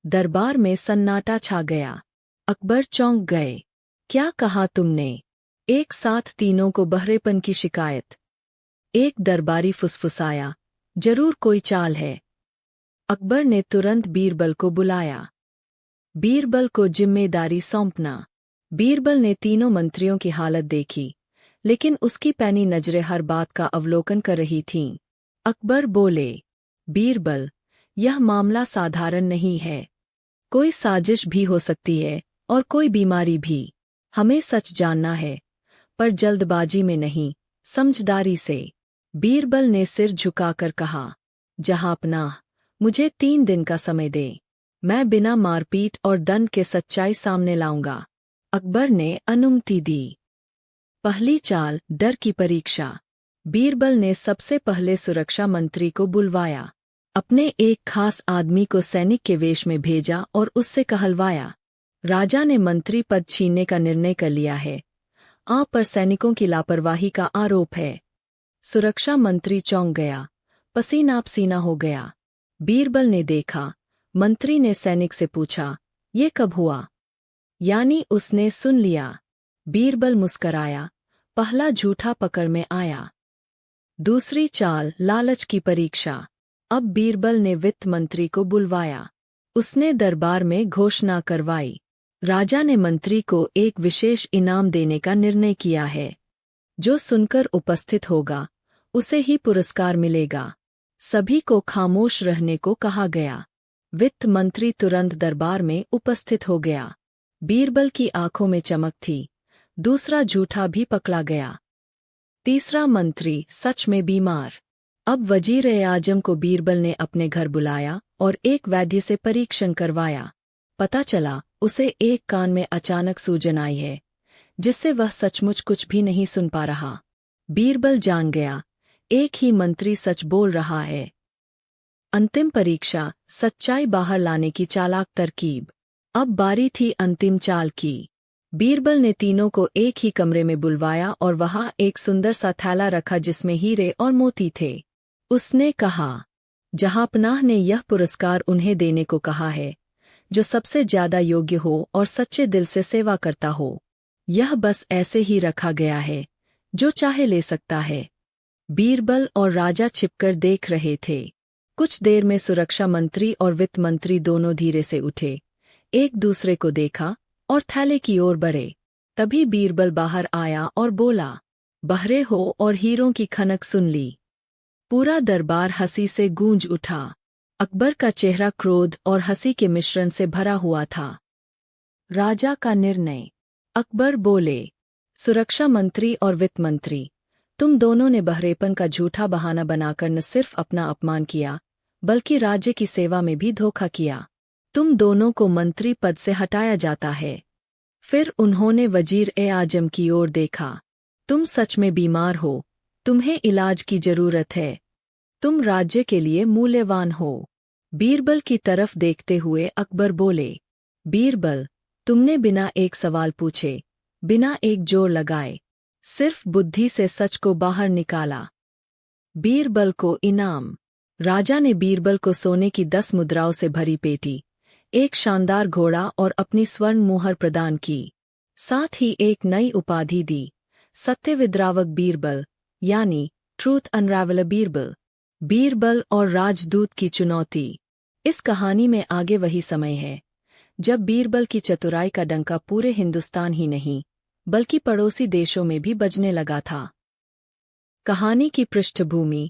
दरबार में सन्नाटा छा गया। अकबर चौंक गए। क्या कहा तुमने? एक साथ तीनों को बहरेपन की शिकायत। एक दरबारी फुसफुसाया, जरूर कोई चाल है। अकबर ने तुरंत बीरबल को बुलाया। बीरबल को जिम्मेदारी सौंपना। बीरबल ने तीनों मंत्रियों की हालत देखी, लेकिन उसकी पैनी नजरें हर बात का अवलोकन कर रही थीं। अकबर बोले, बीरबल, यह मामला साधारण नहीं है। कोई साजिश भी हो सकती है और कोई बीमारी भी। हमें सच जानना है, पर जल्दबाजी में नहीं, समझदारी से। बीरबल ने सिर झुकाकर कहा, जहांपनाह, मुझे 3 दिन का समय दे। मैं बिना मारपीट और दंड के सच्चाई सामने लाऊंगा। अकबर ने अनुमति दी। पहली चाल, डर की परीक्षा। बीरबल ने सबसे पहले सुरक्षा मंत्री को बुलवाया। अपने एक खास आदमी को सैनिक के वेश में भेजा और उससे कहलवाया, राजा ने मंत्री पद छीनने का निर्णय कर लिया है। आप पर सैनिकों की लापरवाही का आरोप है। सुरक्षा मंत्री चौंक गया, पसीना पसीना हो गया। बीरबल ने देखा, मंत्री ने सैनिक से पूछा, ये कब हुआ? यानी उसने सुन लिया। बीरबल मुस्कराया, पहला झूठा पकड़ में आया। दूसरी चाल, लालच की परीक्षा। अब बीरबल ने वित्त मंत्री को बुलवाया। उसने दरबार में घोषणा करवाई, राजा ने मंत्री को एक विशेष इनाम देने का निर्णय किया है। जो सुनकर उपस्थित होगा, उसे ही पुरस्कार मिलेगा। सभी को खामोश रहने को कहा गया। वित्त मंत्री तुरंत दरबार में उपस्थित हो गया। बीरबल की आंखों में चमक थी। दूसरा झूठा भी पकड़ा गया। तीसरा मंत्री सच में बीमार। अब वजीर-ए-आजम को बीरबल ने अपने घर बुलाया और एक वैद्य से परीक्षण करवाया। पता चला, उसे एक कान में अचानक सूजन आई है, जिससे वह सचमुच कुछ भी नहीं सुन पा रहा। बीरबल जान गया, एक ही मंत्री सच बोल रहा है। अंतिम परीक्षा, सच्चाई बाहर लाने की चालाक तरकीब। अब बारी थी अंतिम चाल की। बीरबल ने तीनों को एक ही कमरे में बुलवाया और वहां एक सुंदर सा थैला रखा जिसमें हीरे और मोती थे। उसने कहा, जहांपनाह ने यह पुरस्कार उन्हें देने को कहा है, जो सबसे ज्यादा योग्य हो और सच्चे दिल से सेवा करता हो। यह बस ऐसे ही रखा गया है, जो चाहे ले सकता है। बीरबल और राजा छिपकर देख रहे थे। कुछ देर में सुरक्षा मंत्री और वित्त मंत्री दोनों धीरे से उठे, एक दूसरे को देखा और थैले की ओर बढ़े। तभी बीरबल बाहर आया और बोला, बहरे हो और हीरों की खनक सुन ली। पूरा दरबार हंसी से गूंज उठा। अकबर का चेहरा क्रोध और हंसी के मिश्रण से भरा हुआ था। राजा का निर्णय। अकबर बोले, सुरक्षा मंत्री और वित्त मंत्री, तुम दोनों ने बहरेपन का झूठा बहाना बनाकर न सिर्फ अपना अपमान किया, बल्कि राज्य की सेवा में भी धोखा किया। तुम दोनों को मंत्री पद से हटाया जाता है। फिर उन्होंने वजीर-ए-आजम की ओर देखा। तुम सच में बीमार हो, तुम्हें इलाज की जरूरत है। तुम राज्य के लिए मूल्यवान हो। बीरबल की तरफ देखते हुए अकबर बोले, बीरबल, तुमने बिना एक सवाल पूछे, बिना एक जोर लगाए, सिर्फ बुद्धि से सच को बाहर निकाला। बीरबल को इनाम। राजा ने बीरबल को सोने की 10 मुद्राओं से भरी पेटी, एक शानदार घोड़ा और अपनी स्वर्ण मुहर प्रदान की। साथ ही एक नई उपाधि दी, सत्यविद्रावक बीरबल, यानी ट्रूथ अनरावलर बीरबल। बीरबल और राजदूत की चुनौती। इस कहानी में आगे वही समय है जब बीरबल की चतुराई का डंका पूरे हिंदुस्तान ही नहीं, बल्कि पड़ोसी देशों में भी बजने लगा था। कहानी की पृष्ठभूमि,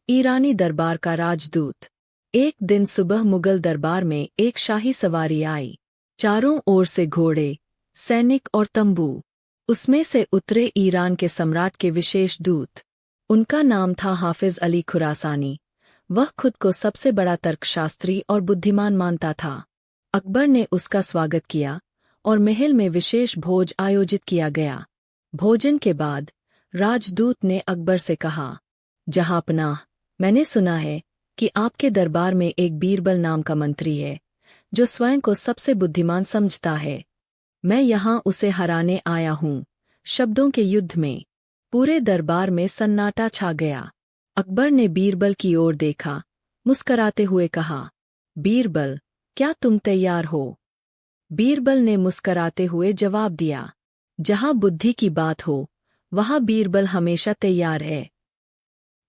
ईरानी दरबार का राजदूत। एक दिन सुबह मुगल दरबार में एक शाही सवारी आई। चारों ओर से घोड़े, सैनिक और तंबू। उसमें से उतरे ईरान के सम्राट के विशेष दूत। उनका नाम था हाफिज अली खुरासानी। वह खुद को सबसे बड़ा तर्कशास्त्री और बुद्धिमान मानता था। अकबर ने उसका स्वागत किया और महल में विशेष भोज आयोजित किया गया। भोजन के बाद राजदूत ने अकबर से कहा, जहांपनाह, मैंने सुना है कि आपके दरबार में एक बीरबल नाम का मंत्री है जो स्वयं को सबसे बुद्धिमान समझता है। मैं यहाँ उसे हराने आया हूँ। शब्दों के युद्ध में पूरे दरबार में सन्नाटा छा गया। अकबर ने बीरबल की ओर देखा, मुस्कराते हुए कहा, बीरबल, क्या तुम तैयार हो? बीरबल ने मुस्कराते हुए जवाब दिया, जहां बुद्धि की बात हो वहां बीरबल हमेशा तैयार है।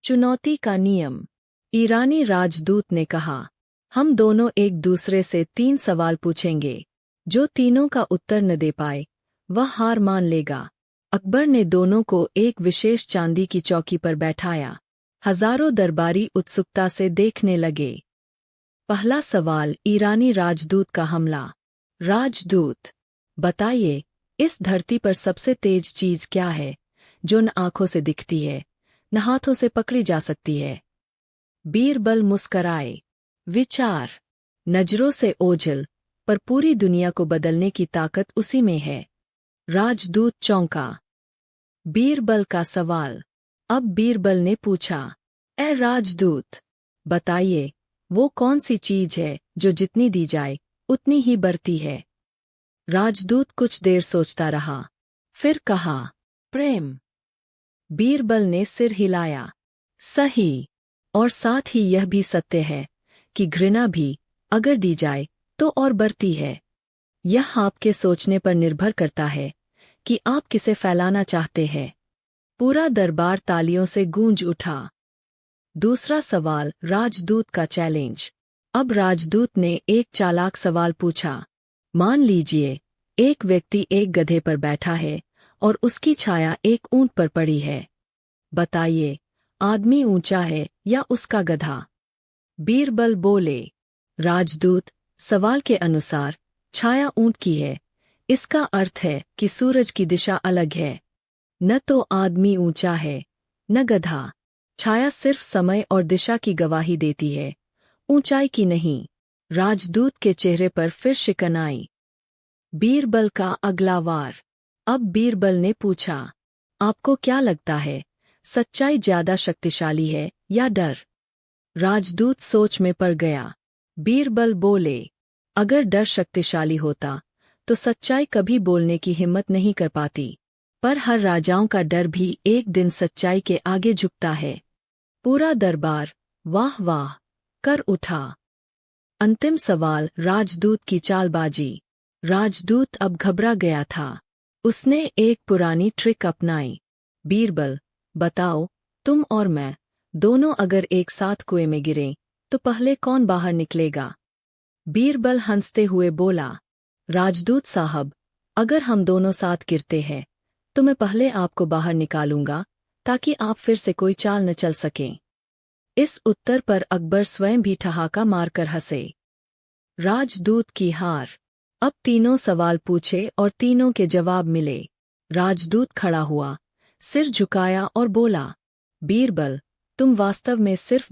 चुनौती का नियम। ईरानी राजदूत ने कहा, हम दोनों एक दूसरे से 3 सवाल पूछेंगे। जो तीनों का उत्तर न दे पाए वह हार मान लेगा। अकबर ने दोनों को एक विशेष चांदी की चौकी पर बैठाया। हजारों दरबारी उत्सुकता से देखने लगे। पहला सवाल, ईरानी राजदूत का हमला। राजदूत, बताइए, इस धरती पर सबसे तेज चीज क्या है जो न आंखों से दिखती है न हाथों से पकड़ी जा सकती है? बीरबल मुस्कराए, विचार। नजरों से ओझल पर पूरी दुनिया को बदलने की ताकत उसी में है। राजदूत चौंका। बीरबल का सवाल। अब बीरबल ने पूछा, ए राजदूत, बताइए, वो कौन सी चीज है जो जितनी दी जाए उतनी ही बढ़ती है? राजदूत कुछ देर सोचता रहा, फिर कहा, प्रेम। बीरबल ने सिर हिलाया, सही, और साथ ही यह भी सत्य है कि घृणा भी अगर दी जाए तो और बढ़ती है। यह आपके सोचने पर निर्भर करता है कि आप किसे फैलाना चाहते हैं। पूरा दरबार तालियों से गूंज उठा। दूसरा सवाल, राजदूत का चैलेंज। अब राजदूत ने एक चालाक सवाल पूछा, मान लीजिए एक व्यक्ति एक गधे पर बैठा है और उसकी छाया एक ऊंट पर पड़ी है। बताइए, आदमी ऊंचा है या उसका गधा? बीरबल बोले, राजदूत, सवाल के अनुसार छाया ऊंट की है। इसका अर्थ है कि सूरज की दिशा अलग है। न तो आदमी ऊंचा है न गधा। छाया सिर्फ समय और दिशा की गवाही देती है, ऊंचाई की नहीं। राजदूत के चेहरे पर फिर शिकन आई। बीरबल का अगला वार। अब बीरबल ने पूछा, आपको क्या लगता है, सच्चाई ज्यादा शक्तिशाली है या डर? राजदूत सोच में पड़ गया। बीरबल बोले, अगर डर शक्तिशाली होता तो सच्चाई कभी बोलने की हिम्मत नहीं कर पाती। पर हर राजाओं का डर भी एक दिन सच्चाई के आगे झुकता है। पूरा दरबार वाह वाह कर उठा। अंतिम सवाल, राजदूत की चालबाजी। राजदूत अब घबरा गया था। उसने एक पुरानी ट्रिक अपनाई। बीरबल, बताओ, तुम और मैं दोनों अगर एक साथ कुएं में गिरें तो पहले कौन बाहर निकलेगा? बीरबल हंसते हुए बोला, राजदूत साहब, अगर हम दोनों साथ गिरते हैं तो मैं पहले आपको बाहर निकालूंगा ताकि आप फिर से कोई चाल न चल सकें। इस उत्तर पर अकबर स्वयं भी ठहाका मारकर हंसे। राजदूत की हार। अब तीनों सवाल पूछे और तीनों के जवाब मिले। राजदूत खड़ा हुआ, सिर झुकाया और बोला, बीरबल, तुम वास्तव में सिर्फ